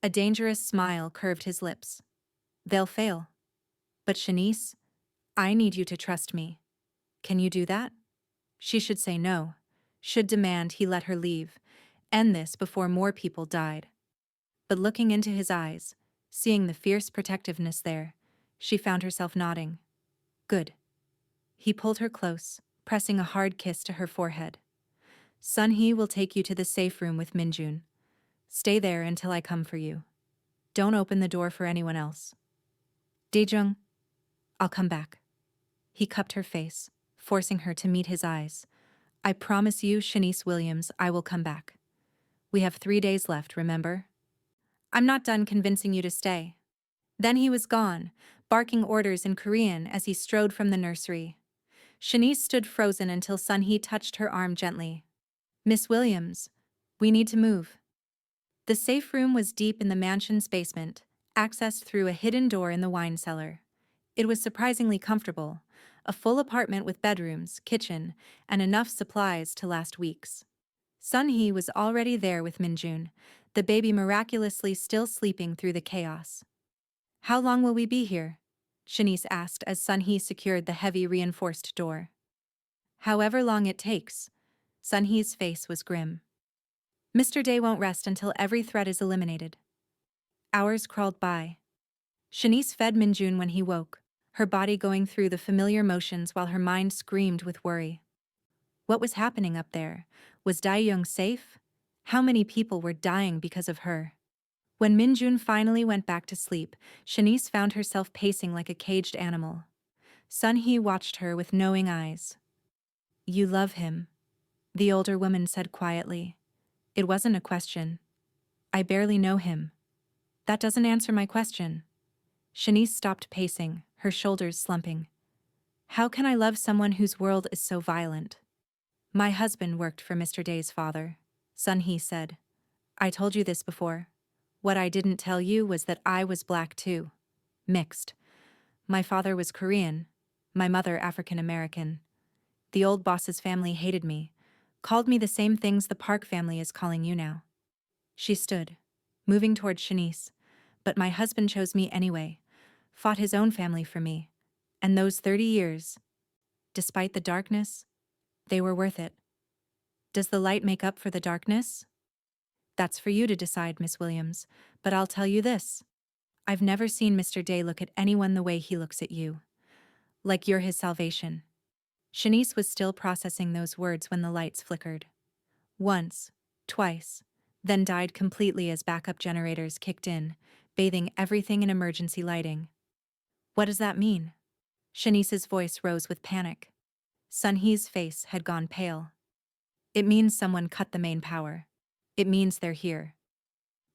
A dangerous smile curved his lips. "They'll fail. But Shanice, I need you to trust me. Can you do that?" She should say no, should demand he let her leave, end this before more people died. But looking into his eyes, seeing the fierce protectiveness there, she found herself nodding. "Good." He pulled her close, pressing a hard kiss to her forehead. "Sun-hee will take you to the safe room with Minjun. Stay there until I come for you. Don't open the door for anyone else." "Daejung, I'll come back." He cupped her face, forcing her to meet his eyes. "I promise you, Shanice Williams, I will come back. We have 3 days left, remember? I'm not done convincing you to stay." Then he was gone, barking orders in Korean as he strode from the nursery. Shanice stood frozen until Sun-hee touched her arm gently. "Miss Williams, we need to move." The safe room was deep in the mansion's basement, accessed through a hidden door in the wine cellar. It was surprisingly comfortable, a full apartment with bedrooms, kitchen, and enough supplies to last weeks. Sun-hee was already there with Minjun, the baby miraculously still sleeping through the chaos. "How long will we be here?" Shanice asked as Sun-hee secured the heavy reinforced door. "However long it takes." Sun-hee's face was grim. "Mr. Day won't rest until every threat is eliminated." Hours crawled by. Shanice fed Minjun when he woke, her body going through the familiar motions while her mind screamed with worry. What was happening up there? Was Dae-young safe? How many people were dying because of her? When Minjun finally went back to sleep, Shanice found herself pacing like a caged animal. Sun-hee watched her with knowing eyes. "You love him," the older woman said quietly. "It wasn't a question. I barely know him." "That doesn't answer my question." Shanice stopped pacing, her shoulders slumping. "How can I love someone whose world is so violent?" "My husband worked for Mr. Day's father," Sun-hee said. "I told you this before. What I didn't tell you was that I was black too. Mixed. My father was Korean, my mother African American. The old boss's family hated me, called me the same things the Park family is calling you now." She stood, moving toward Shanice. "But my husband chose me anyway, fought his own family for me. And those 30 years, despite the darkness, they were worth it. Does the light make up for the darkness? That's for you to decide, Miss Williams, but I'll tell you this. I've never seen Mr. Day look at anyone the way he looks at you. Like you're his salvation." Shanice was still processing those words when the lights flickered. Once, twice, then died completely as backup generators kicked in, bathing everything in emergency lighting. "What does that mean?" Shanice's voice rose with panic. Sun-hee's face had gone pale. "It means someone cut the main power. It means they're here."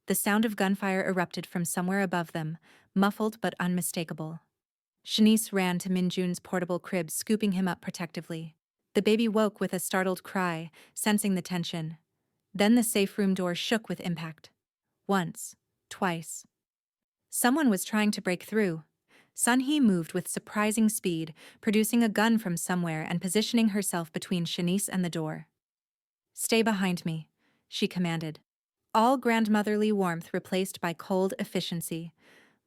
The sound of gunfire erupted from somewhere above them, muffled but unmistakable. Shanice ran to Minjun's portable crib, scooping him up protectively. The baby woke with a startled cry, sensing the tension. Then the safe room door shook with impact. Once, twice. Someone was trying to break through. Sunhee moved with surprising speed, producing a gun from somewhere and positioning herself between Shanice and the door. "Stay behind me," she commanded. All grandmotherly warmth replaced by cold efficiency.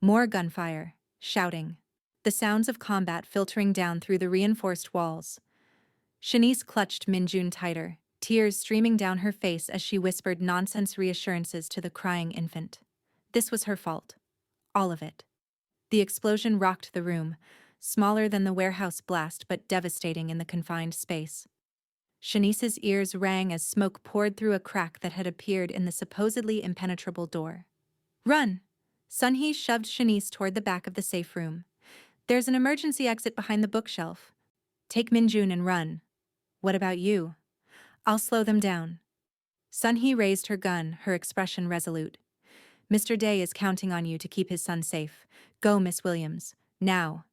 More gunfire, shouting. The sounds of combat filtering down through the reinforced walls. Shanice clutched Minjun tighter, tears streaming down her face as she whispered nonsense reassurances to the crying infant. This was her fault. All of it. The explosion rocked the room, smaller than the warehouse blast but devastating in the confined space. Shanice's ears rang as smoke poured through a crack that had appeared in the supposedly impenetrable door. "Run!" Sunhee shoved Shanice toward the back of the safe room. "There's an emergency exit behind the bookshelf. Take Minjun and run." "What about you?" "I'll slow them down." Sunhee raised her gun, her expression resolute. "Mr. Day is counting on you to keep his son safe. Go, Miss Williams. Now."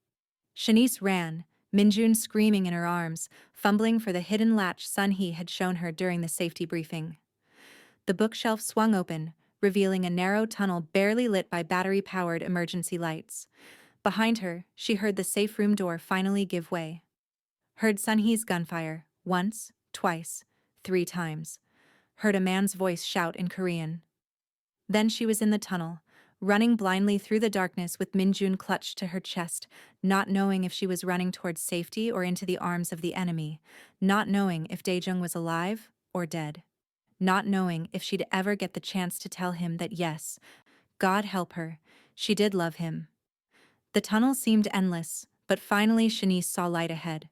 Shanice ran, Minjun screaming in her arms, fumbling for the hidden latch Sunhee had shown her during the safety briefing. The bookshelf swung open, revealing a narrow tunnel barely lit by battery-powered emergency lights. Behind her, she heard the safe room door finally give way. Heard Sunhee's gunfire, once, twice, 3 times. Heard a man's voice shout in Korean. Then she was in the tunnel, running blindly through the darkness with Minjun clutched to her chest, not knowing if she was running towards safety or into the arms of the enemy, not knowing if Daejung was alive or dead, not knowing if she'd ever get the chance to tell him that yes, God help her, she did love him. The tunnel seemed endless, but finally Shanice saw light ahead.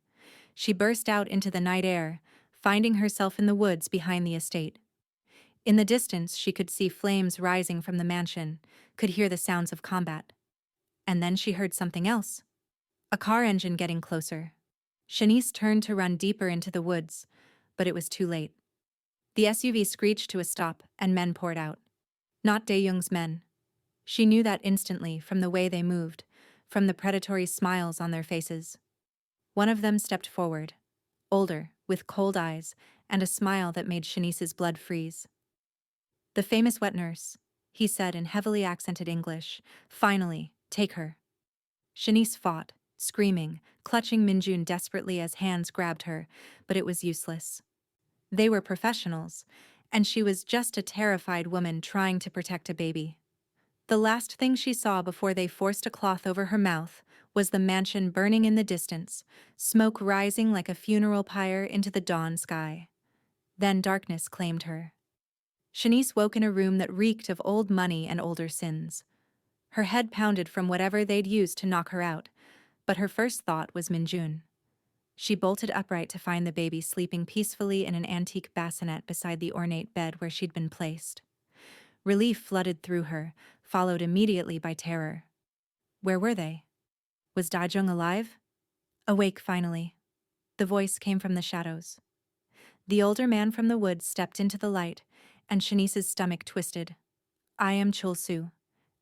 She burst out into the night air, finding herself in the woods behind the estate. In the distance, she could see flames rising from the mansion, could hear the sounds of combat. And then she heard something else. A car engine getting closer. Shanice turned to run deeper into the woods, but it was too late. The SUV screeched to a stop, and men poured out. Not Daeyoung's men. She knew that instantly from the way they moved, from the predatory smiles on their faces. One of them stepped forward, older, with cold eyes, and a smile that made Shanice's blood freeze. "The famous wet nurse," he said in heavily accented English. "Finally, take her." Shanice fought, screaming, clutching Minjun desperately as hands grabbed her, but it was useless. They were professionals, and she was just a terrified woman trying to protect a baby. The last thing she saw before they forced a cloth over her mouth was the mansion burning in the distance, smoke rising like a funeral pyre into the dawn sky. Then darkness claimed her. Shanice woke in a room that reeked of old money and older sins. Her head pounded from whatever they'd used to knock her out, but her first thought was Minjun. She bolted upright to find the baby sleeping peacefully in an antique bassinet beside the ornate bed where she'd been placed. Relief flooded through her, followed immediately by terror. Where were they? Was Daejung alive? Awake finally. The voice came from the shadows. The older man from the woods stepped into the light, and Shanice's stomach twisted. "I am Chul-Soo,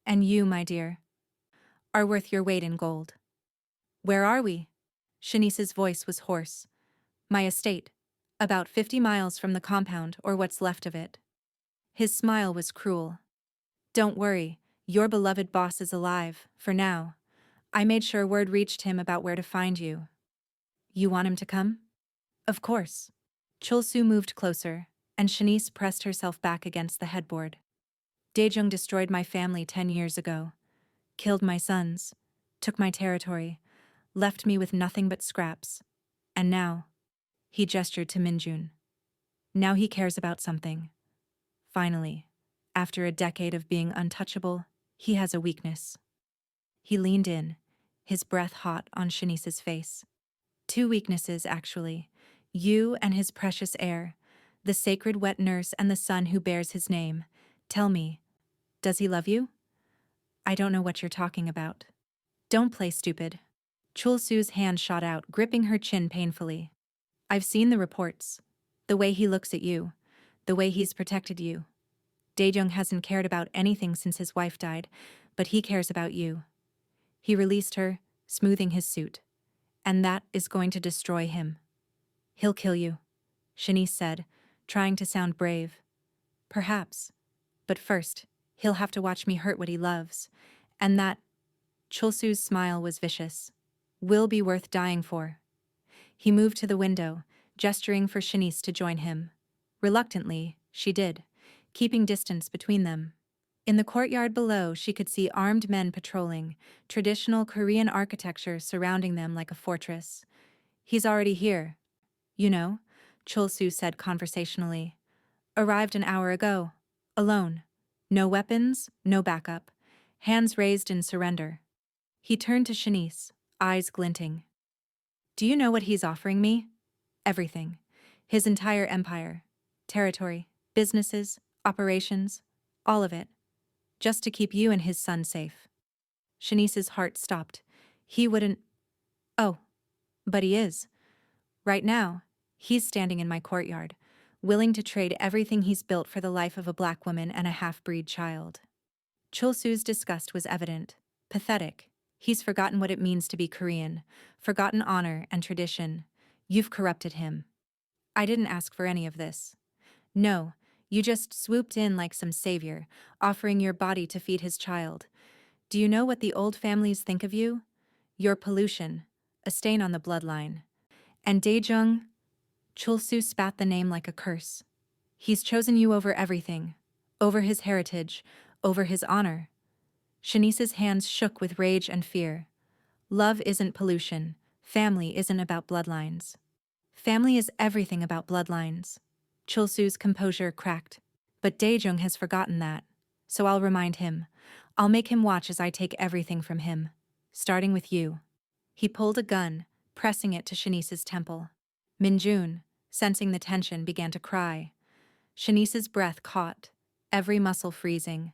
and you, my dear, are worth your weight in gold." "Where are we?" Shanice's voice was hoarse. "My estate, about 50 miles from the compound or what's left of it." His smile was cruel. "Don't worry, your beloved boss is alive, for now. I made sure word reached him about where to find you." "You want him to come?" "Of course." Chul-Soo moved closer, and Shanice pressed herself back against the headboard. "Daejung destroyed my family 10 years ago. Killed my sons. Took my territory. Left me with nothing but scraps. And now," he gestured to Minjun. "Now he cares about something. Finally, after a decade of being untouchable, he has a weakness." He leaned in, his breath hot on Shanice's face. "2 weaknesses, actually. You and his precious heir, the sacred wet nurse and the son who bears his name. Tell me, does he love you?" "I don't know what you're talking about." "Don't play stupid." Chul-Soo's hand shot out, gripping her chin painfully. "I've seen the reports. The way he looks at you. The way he's protected you. Daejong hasn't cared about anything since his wife died, but he cares about you. He released her, smoothing his suit. And that is going to destroy him. He'll kill you, Shanice said, trying to sound brave. Perhaps. But first, he'll have to watch me hurt what he loves. And that, Chulsu's smile was vicious, will be worth dying for. He moved to the window, gesturing for Shanice to join him. Reluctantly, she did, keeping distance between them. In the courtyard below, she could see armed men patrolling, traditional Korean architecture surrounding them like a fortress. He's already here. You know, Chulsu said conversationally. Arrived an hour ago. Alone. No weapons, no backup. Hands raised in surrender. He turned to Shanice, eyes glinting. Do you know what he's offering me? Everything. His entire empire. Territory, businesses, operations, all of it. Just to keep you and his son safe. Shanice's heart stopped. He wouldn't... Oh, but he is. Right now, he's standing in my courtyard, willing to trade everything he's built for the life of a black woman and a half-breed child. Chulsu's disgust was evident. Pathetic. He's forgotten what it means to be Korean, forgotten honor and tradition. You've corrupted him. I didn't ask for any of this. No, you just swooped in like some savior, offering your body to feed his child. Do you know what the old families think of you? You're pollution, a stain on the bloodline. And Daejong, Chulsu spat the name like a curse. He's chosen you over everything, over his heritage, over his honor. Shanice's hands shook with rage and fear. Love isn't pollution. Family isn't about bloodlines. Family is everything about bloodlines. Chulsu's composure cracked. But Daejong has forgotten that. So I'll remind him. I'll make him watch as I take everything from him. Starting with you. He pulled a gun, pressing it to Shanice's temple. Minjun, sensing the tension, began to cry. Shanice's breath caught, every muscle freezing.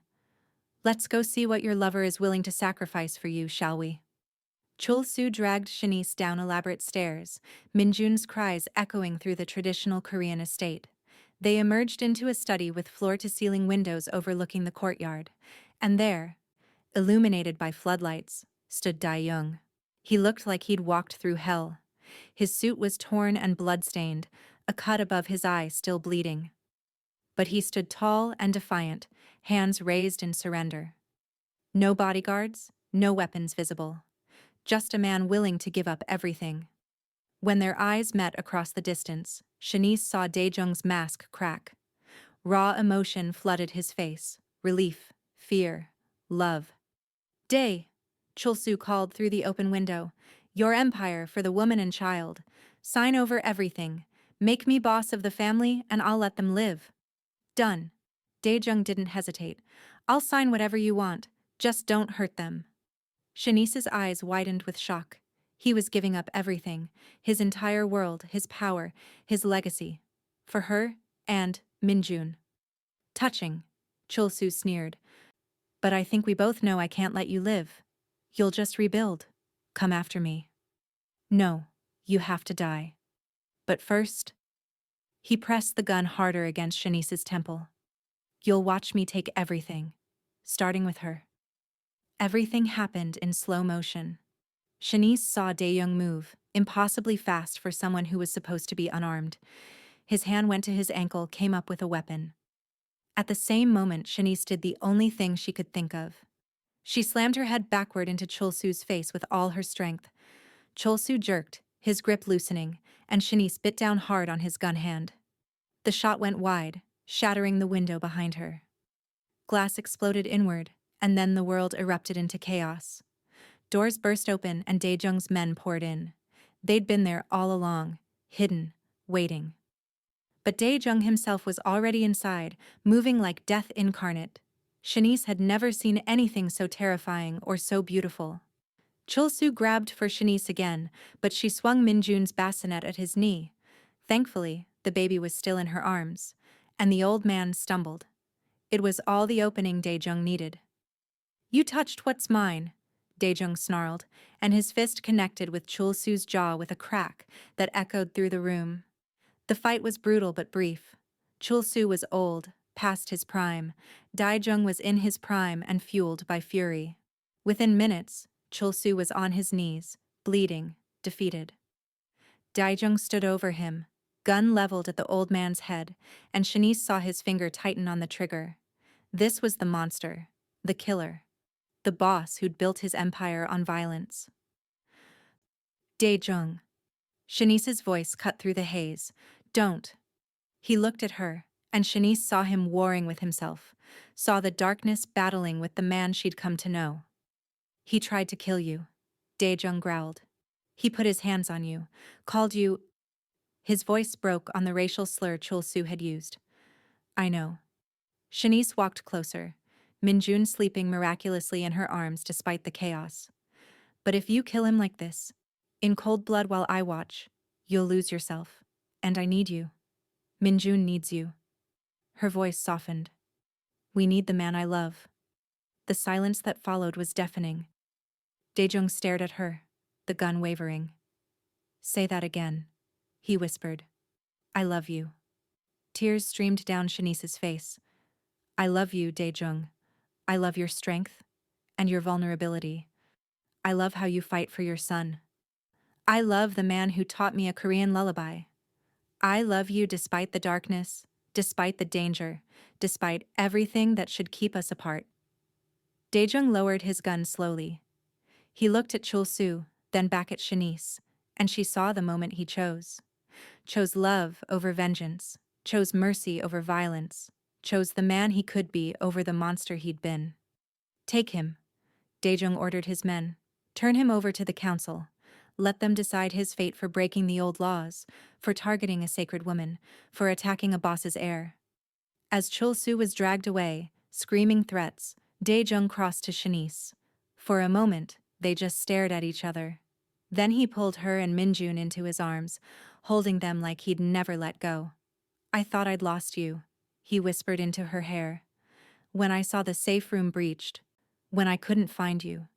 Let's go see what your lover is willing to sacrifice for you, shall we? Chulsu dragged Shanice down elaborate stairs, Minjun's cries echoing through the traditional Korean estate. They emerged into a study with floor-to-ceiling windows overlooking the courtyard. And there, illuminated by floodlights, stood Dae-young. He looked like he'd walked through hell. His suit was torn and blood-stained, a cut above his eye still bleeding. But he stood tall and defiant, hands raised in surrender. No bodyguards, no weapons visible. Just a man willing to give up everything. When their eyes met across the distance, Shanice saw Daejong's mask crack. Raw emotion flooded his face. Relief, fear, love. Dae, Chulsu called through the open window. Your empire for the woman and child. Sign over everything. Make me boss of the family and I'll let them live. Done. Daejong didn't hesitate. I'll sign whatever you want. Just don't hurt them. Shanice's eyes widened with shock. He was giving up everything. His entire world, his power, his legacy. For her and Minjun. Touching, Chulsu sneered. But I think we both know I can't let you live. You'll just rebuild. Come after me. No, you have to die. But first... He pressed the gun harder against Shanice's temple. You'll watch me take everything. Starting with her. Everything happened in slow motion. Shanice saw Dae-young move, impossibly fast for someone who was supposed to be unarmed. His hand went to his ankle, came up with a weapon. At the same moment, Shanice did the only thing she could think of. She slammed her head backward into Chulsu's face with all her strength. Chulsu jerked, his grip loosening, and Shanice bit down hard on his gun hand. The shot went wide, shattering the window behind her. Glass exploded inward, and then the world erupted into chaos. Doors burst open and Daejong's men poured in. They'd been there all along, hidden, waiting. But Daejong himself was already inside, moving like death incarnate. Shanice had never seen anything so terrifying or so beautiful. Chulsu grabbed for Shanice again, but she swung Minjun's bassinet at his knee. Thankfully, the baby was still in her arms, and the old man stumbled. It was all the opening Daejong needed. You touched what's mine, Daejong snarled, and his fist connected with Chulsu's jaw with a crack that echoed through the room. The fight was brutal but brief. Chulsu was old, past his prime. Daejung was in his prime and fueled by fury. Within minutes, Chul-soo was on his knees, bleeding, defeated. Daejung stood over him, gun leveled at the old man's head, and Shanice saw his finger tighten on the trigger. This was the monster, the killer, the boss who'd built his empire on violence. Daejung. Shanice's voice cut through the haze. Don't. He looked at her, and Shanice saw him warring with himself, saw the darkness battling with the man she'd come to know. He tried to kill you, Daejung growled. He put his hands on you, called you. His voice broke on the racial slur Chul-soo had used. I know. Shanice walked closer, Minjun sleeping miraculously in her arms despite the chaos. But if you kill him like this, in cold blood while I watch, you'll lose yourself. And I need you. Minjun needs you. Her voice softened. We need the man I love. The silence that followed was deafening. Daejung stared at her, the gun wavering. Say that again, he whispered. I love you. Tears streamed down Shanice's face. I love you, Daejung. I love your strength and your vulnerability. I love how you fight for your son. I love the man who taught me a Korean lullaby. I love you despite the darkness, despite the danger, despite everything that should keep us apart. Daejung lowered his gun slowly. He looked at Chul-soo, then back at Shanice, and she saw the moment he chose. Chose love over vengeance, chose mercy over violence, chose the man he could be over the monster he'd been. Take him, Daejung ordered his men. Turn him over to the council. Let them decide his fate for breaking the old laws, for targeting a sacred woman, for attacking a boss's heir. As Chul-soo was dragged away, screaming threats, Daejung crossed to Shanice. For a moment, they just stared at each other. Then he pulled her and Minjun into his arms, holding them like he'd never let go. I thought I'd lost you, he whispered into her hair. When I saw the safe room breached, when I couldn't find you.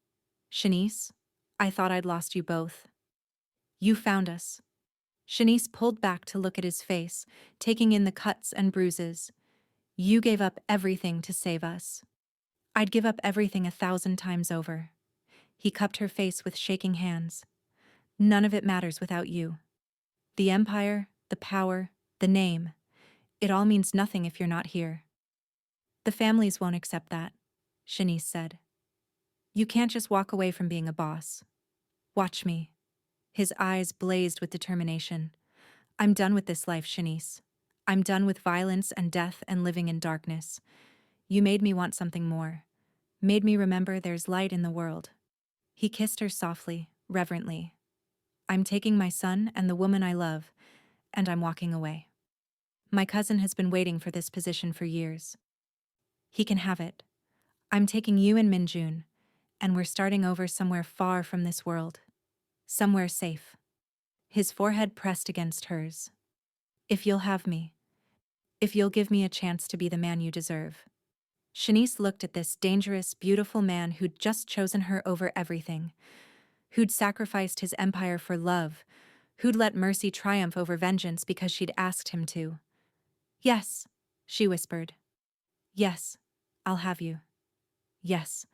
Shanice, I thought I'd lost you both. You found us. Shanice pulled back to look at his face, taking in the cuts and bruises. You gave up everything to save us. I'd give up everything 1,000 times over. He cupped her face with shaking hands. None of it matters without you. The empire, the power, the name. It all means nothing if you're not here. The families won't accept that, Shanice said. You can't just walk away from being a boss. Watch me. His eyes blazed with determination. I'm done with this life, Shanice. I'm done with violence and death and living in darkness. You made me want something more. Made me remember there's light in the world. He kissed her softly, reverently. I'm taking my son and the woman I love, and I'm walking away. My cousin has been waiting for this position for years. He can have it. I'm taking you and Minjun, and we're starting over somewhere far from this world. Somewhere safe. His forehead pressed against hers. If you'll have me. If you'll give me a chance to be the man you deserve. Shanice looked at this dangerous, beautiful man who'd just chosen her over everything. Who'd sacrificed his empire for love. Who'd let mercy triumph over vengeance because she'd asked him to. Yes, she whispered. Yes, I'll have you. Yes,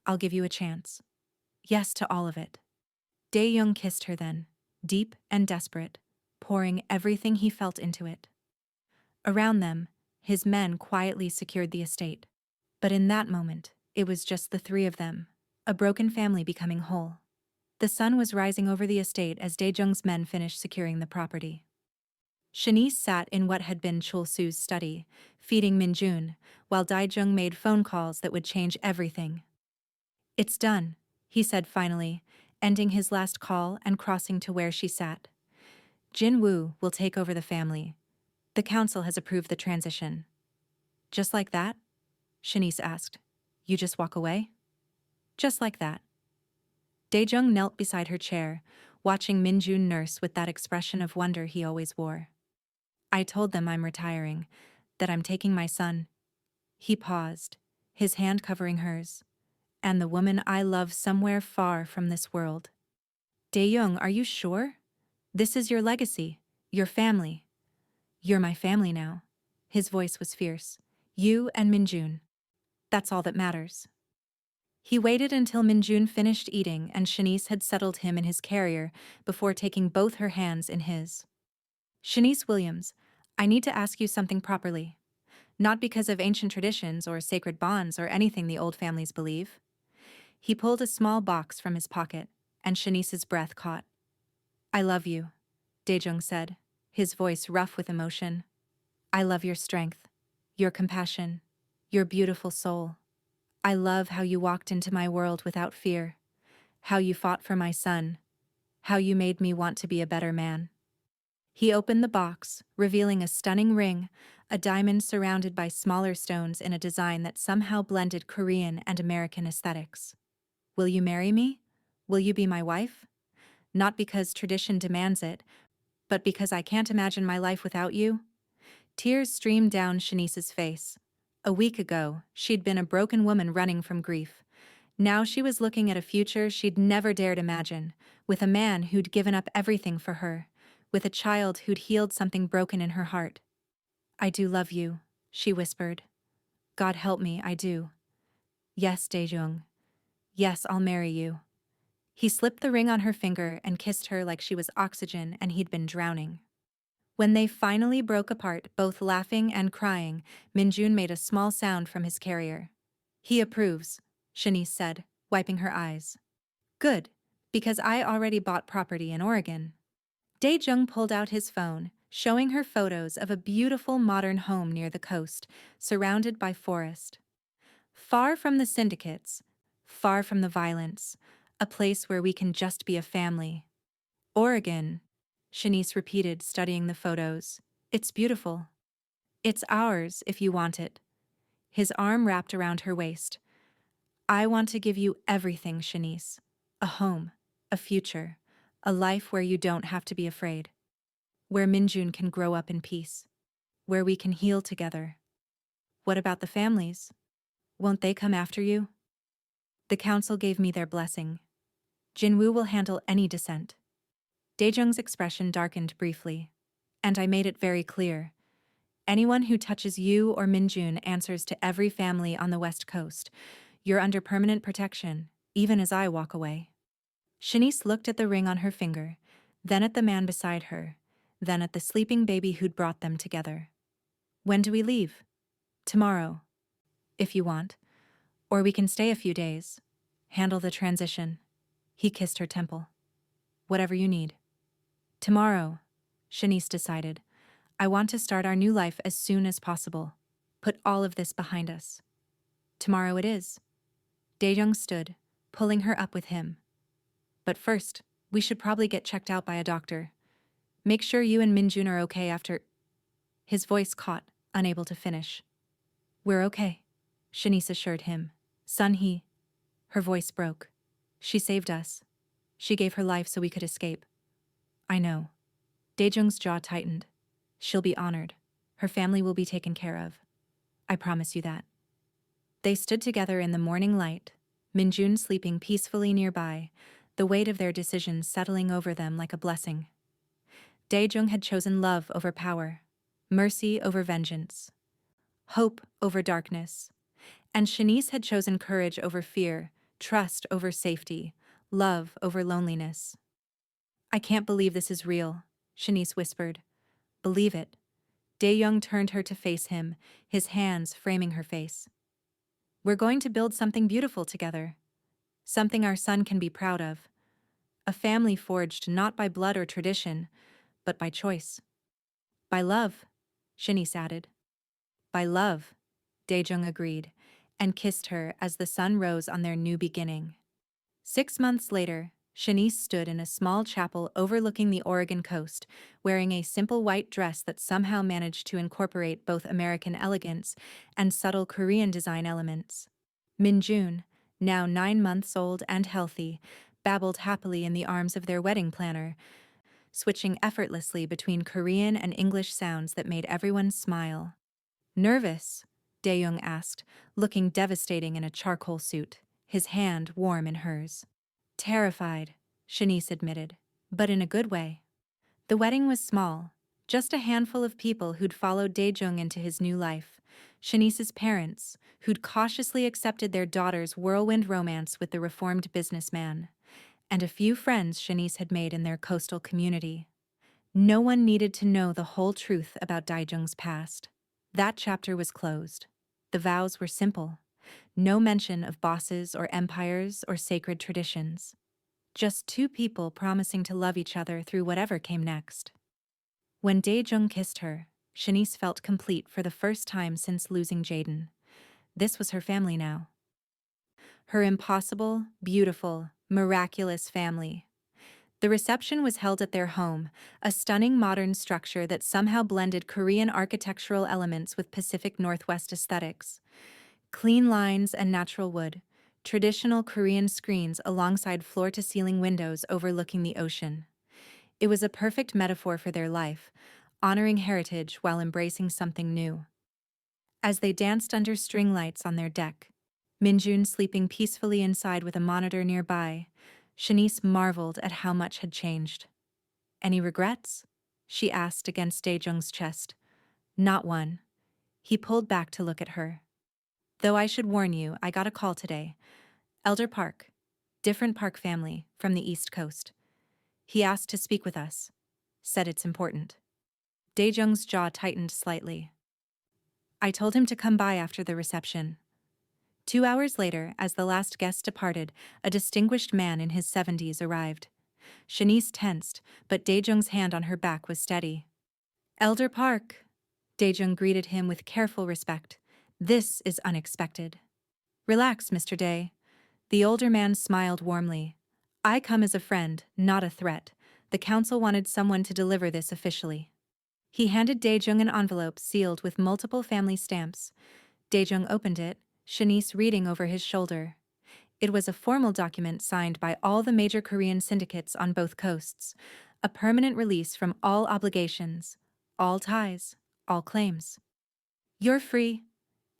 I'll give you a chance. Yes to all of it. Daejung kissed her then, deep and desperate, pouring everything he felt into it. Around them, his men quietly secured the estate. But in that moment, it was just the three of them, a broken family becoming whole. The sun was rising over the estate as Daejung's men finished securing the property. Shanice sat in what had been Chul-soo's study, feeding Minjun, while Daejung made phone calls that would change everything. It's done, he said finally, ending his last call and crossing to where she sat. Jin Woo will take over the family. The council has approved the transition. Just like that? Shanice asked. You just walk away? Just like that. Daejung knelt beside her chair, watching Minjun nurse with that expression of wonder he always wore. I told them I'm retiring, that I'm taking my son. He paused, his hand covering hers. And the woman I love somewhere far from this world. Daejung, are you sure? This is your legacy, your family. You're my family now. His voice was fierce. You and Minjun. That's all that matters. He waited until Minjun finished eating and Shanice had settled him in his carrier before taking both her hands in his. Shanice Williams, I need to ask you something properly. Not because of ancient traditions or sacred bonds or anything the old families believe. He pulled a small box from his pocket, and Shanice's breath caught. I love you, Daejung said, his voice rough with emotion. I love your strength, your compassion, your beautiful soul. I love how you walked into my world without fear, how you fought for my son, how you made me want to be a better man. He opened the box, revealing a stunning ring, a diamond surrounded by smaller stones in a design that somehow blended Korean and American aesthetics. Will you marry me? Will you be my wife? Not because tradition demands it, but because I can't imagine my life without you. Tears streamed down Shanice's face. A week ago, she'd been a broken woman running from grief. Now she was looking at a future she'd never dared imagine, with a man who'd given up everything for her, with a child who'd healed something broken in her heart. I do love you, she whispered. God help me, I do. Yes, Daejung. Yes, I'll marry you. He slipped the ring on her finger and kissed her like she was oxygen and he'd been drowning. When they finally broke apart, both laughing and crying, Minjun made a small sound from his carrier. He approves, Shanice said, wiping her eyes. Good, because I already bought property in Oregon. Daejung pulled out his phone, showing her photos of a beautiful modern home near the coast, surrounded by forest. Far from the syndicates, far from the violence, a place where we can just be a family. Oregon, Shanice repeated, studying the photos. It's beautiful. It's ours if you want it. His arm wrapped around her waist. I want to give you everything, Shanice. A home, a future, a life where you don't have to be afraid. Where Minjun can grow up in peace. Where we can heal together. What about the families? Won't they come after you? The council gave me their blessing. Jinwoo will handle any dissent. Daejung's expression darkened briefly. And I made it very clear. Anyone who touches you or Minjun answers to every family on the West Coast. You're under permanent protection, even as I walk away. Shanice looked at the ring on her finger, then at the man beside her, then at the sleeping baby who'd brought them together. When do we leave? Tomorrow. If you want. Or we can stay a few days. Handle the transition. He kissed her temple. Whatever you need. Tomorrow, Shanice decided. I want to start our new life as soon as possible. Put all of this behind us. Tomorrow it is. Daejung stood, pulling her up with him. But first, we should probably get checked out by a doctor. Make sure you and Minjun are okay after... His voice caught, unable to finish. We're okay, Shanice assured him. Sun-hee. Her voice broke. She saved us. She gave her life so we could escape. I know. Daejung's jaw tightened. She'll be honored. Her family will be taken care of. I promise you that. They stood together in the morning light, Minjun sleeping peacefully nearby, the weight of their decisions settling over them like a blessing. Daejung had chosen love over power, mercy over vengeance, hope over darkness, and Shanice had chosen courage over fear, trust over safety, love over loneliness. I can't believe this is real, Shanice whispered. Believe it. Daejung turned her to face him, his hands framing her face. We're going to build something beautiful together. Something our son can be proud of. A family forged not by blood or tradition, but by choice. By love, Shanice added. By love, Daejung agreed, and kissed her as the sun rose on their new beginning. 6 months later, Shanice stood in a small chapel overlooking the Oregon coast, wearing a simple white dress that somehow managed to incorporate both American elegance and subtle Korean design elements. Minjun, now 9 months old and healthy, babbled happily in the arms of their wedding planner, switching effortlessly between Korean and English sounds that made everyone smile. Nervous? Daejung asked, looking devastating in a charcoal suit, his hand warm in hers. Terrified, Shanice admitted, but in a good way. The wedding was small, just a handful of people who'd followed Daejung into his new life, Shanice's parents, who'd cautiously accepted their daughter's whirlwind romance with the reformed businessman, and a few friends Shanice had made in their coastal community. No one needed to know the whole truth about Daijung's past. That chapter was closed. The vows were simple. No mention of bosses or empires or sacred traditions. Just two people promising to love each other through whatever came next. When Daejung kissed her, Shanice felt complete for the first time since losing Jaden. This was her family now. Her impossible, beautiful, miraculous family. The reception was held at their home, a stunning modern structure that somehow blended Korean architectural elements with Pacific Northwest aesthetics. Clean lines and natural wood, traditional Korean screens alongside floor-to-ceiling windows overlooking the ocean. It was a perfect metaphor for their life, honoring heritage while embracing something new. As they danced under string lights on their deck, Minjun sleeping peacefully inside with a monitor nearby, Shanice marveled at how much had changed. "Any regrets?" she asked against Daejung's chest. "Not one." He pulled back to look at her. "Though I should warn you, I got a call today. Elder Park. Different Park family, from the East Coast. He asked to speak with us. Said it's important." Daejung's jaw tightened slightly. "I told him to come by after the reception." 2 hours later, as the last guest departed, a distinguished man in his 70s arrived. Shanice tensed, but Daejung's hand on her back was steady. "Elder Park." Daejung greeted him with careful respect. "This is unexpected." "Relax, Mr. Dae." The older man smiled warmly. "I come as a friend, not a threat. The council wanted someone to deliver this officially." He handed Daejung an envelope sealed with multiple family stamps. Daejung opened it, Shanice reading over his shoulder. It was a formal document signed by all the major Korean syndicates on both coasts, a permanent release from all obligations, all ties, all claims. "You're free,"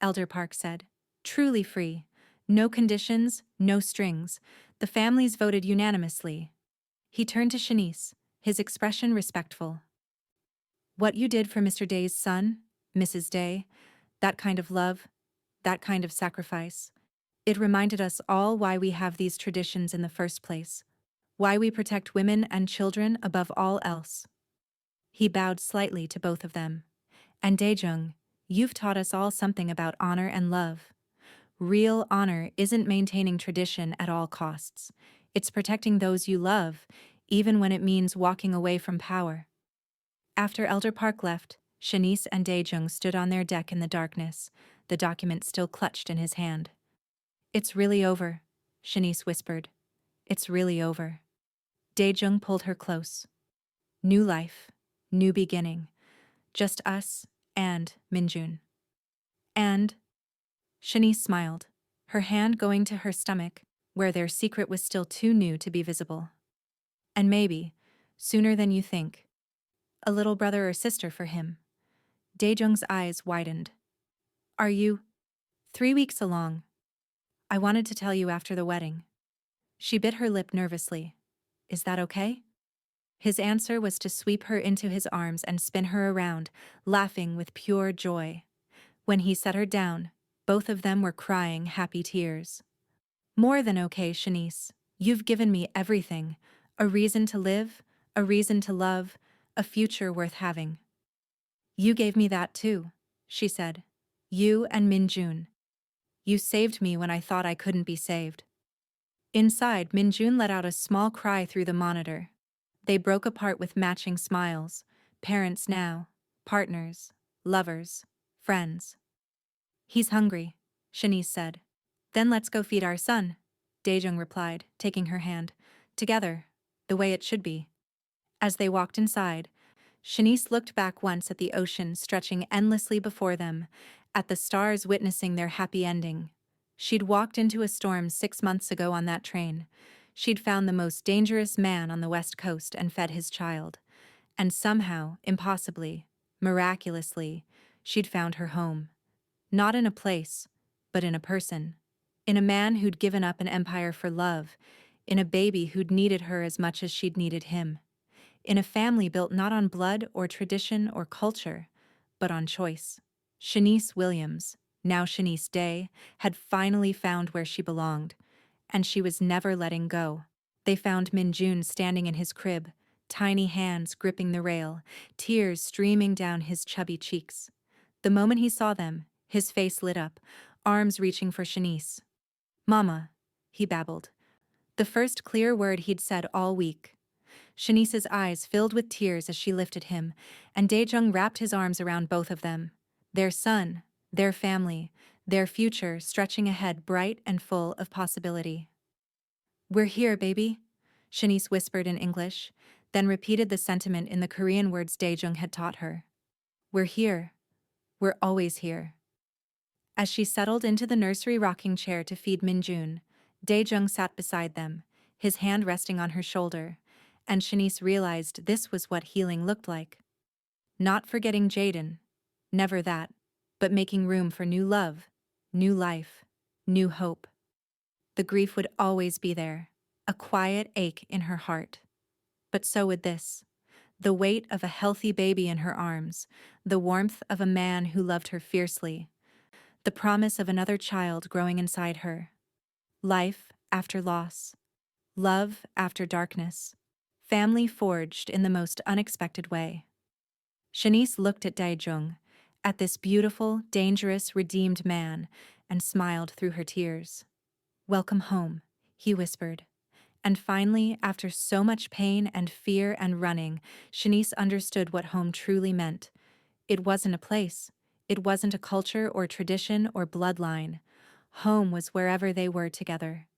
Elder Park said. "Truly free. No conditions, no strings. The families voted unanimously." He turned to Shanice, his expression respectful. "What you did for Mr. Day's son, Mrs. Day, that kind of love, that kind of sacrifice. It reminded us all why we have these traditions in the first place, why we protect women and children above all else." He bowed slightly to both of them. "And Daejung, you've taught us all something about honor and love. Real honor isn't maintaining tradition at all costs. It's protecting those you love, even when it means walking away from power." After Elder Park left, Shanice and Daejung stood on their deck in the darkness, the document still clutched in his hand. "It's really over," Shanice whispered. "It's really over." Daejung pulled her close. "New life, new beginning. Just us and Minjun." "And?" Shanice smiled, her hand going to her stomach, where their secret was still too new to be visible. "And maybe, sooner than you think. A little brother or sister for him." Daejung's eyes widened. "Are you 3 weeks along? I wanted to tell you after the wedding." She bit her lip nervously. "Is that okay?" His answer was to sweep her into his arms and spin her around, laughing with pure joy. When he set her down, both of them were crying happy tears. "More than okay, Shanice. You've given me everything. A reason to live, a reason to love, a future worth having." "You gave me that too," she said. "You and Minjun. You saved me when I thought I couldn't be saved." Inside, Minjun let out a small cry through the monitor. They broke apart with matching smiles. Parents now, partners, lovers, friends. "He's hungry," Shanice said. "Then let's go feed our son," Daejung replied, taking her hand. "Together, the way it should be." As they walked inside, Shanice looked back once at the ocean stretching endlessly before them, at the stars witnessing their happy ending. She'd walked into a storm 6 months ago on that train. She'd found the most dangerous man on the West Coast and fed his child. And somehow, impossibly, miraculously, she'd found her home. Not in a place, but in a person. In a man who'd given up an empire for love. In a baby who'd needed her as much as she'd needed him. In a family built not on blood or tradition or culture, but on choice. Shanice Williams, now Shanice Day, had finally found where she belonged, and she was never letting go. They found Minjun standing in his crib, tiny hands gripping the rail, tears streaming down his chubby cheeks. The moment he saw them, his face lit up, arms reaching for Shanice. "Mama," he babbled. The first clear word he'd said all week. Shanice's eyes filled with tears as she lifted him, and Daejung wrapped his arms around both of them. Their son, their family, their future stretching ahead bright and full of possibility. "We're here, baby," Shanice whispered in English, then repeated the sentiment in the Korean words Daejung had taught her. "We're here. We're always here." As she settled into the nursery rocking chair to feed Minjun, Daejung sat beside them, his hand resting on her shoulder, and Shanice realized this was what healing looked like. Not forgetting Jaden, never that, but making room for new love, new life, new hope. The grief would always be there, a quiet ache in her heart. But so would this. The weight of a healthy baby in her arms, the warmth of a man who loved her fiercely, the promise of another child growing inside her. Life after loss, love after darkness, family forged in the most unexpected way. Shanice looked at Daejung, at this beautiful, dangerous, redeemed man, and smiled through her tears. "Welcome home," he whispered. And finally, after so much pain and fear and running, Shanice understood what home truly meant. It wasn't a place. It wasn't a culture or tradition or bloodline. Home was wherever they were together.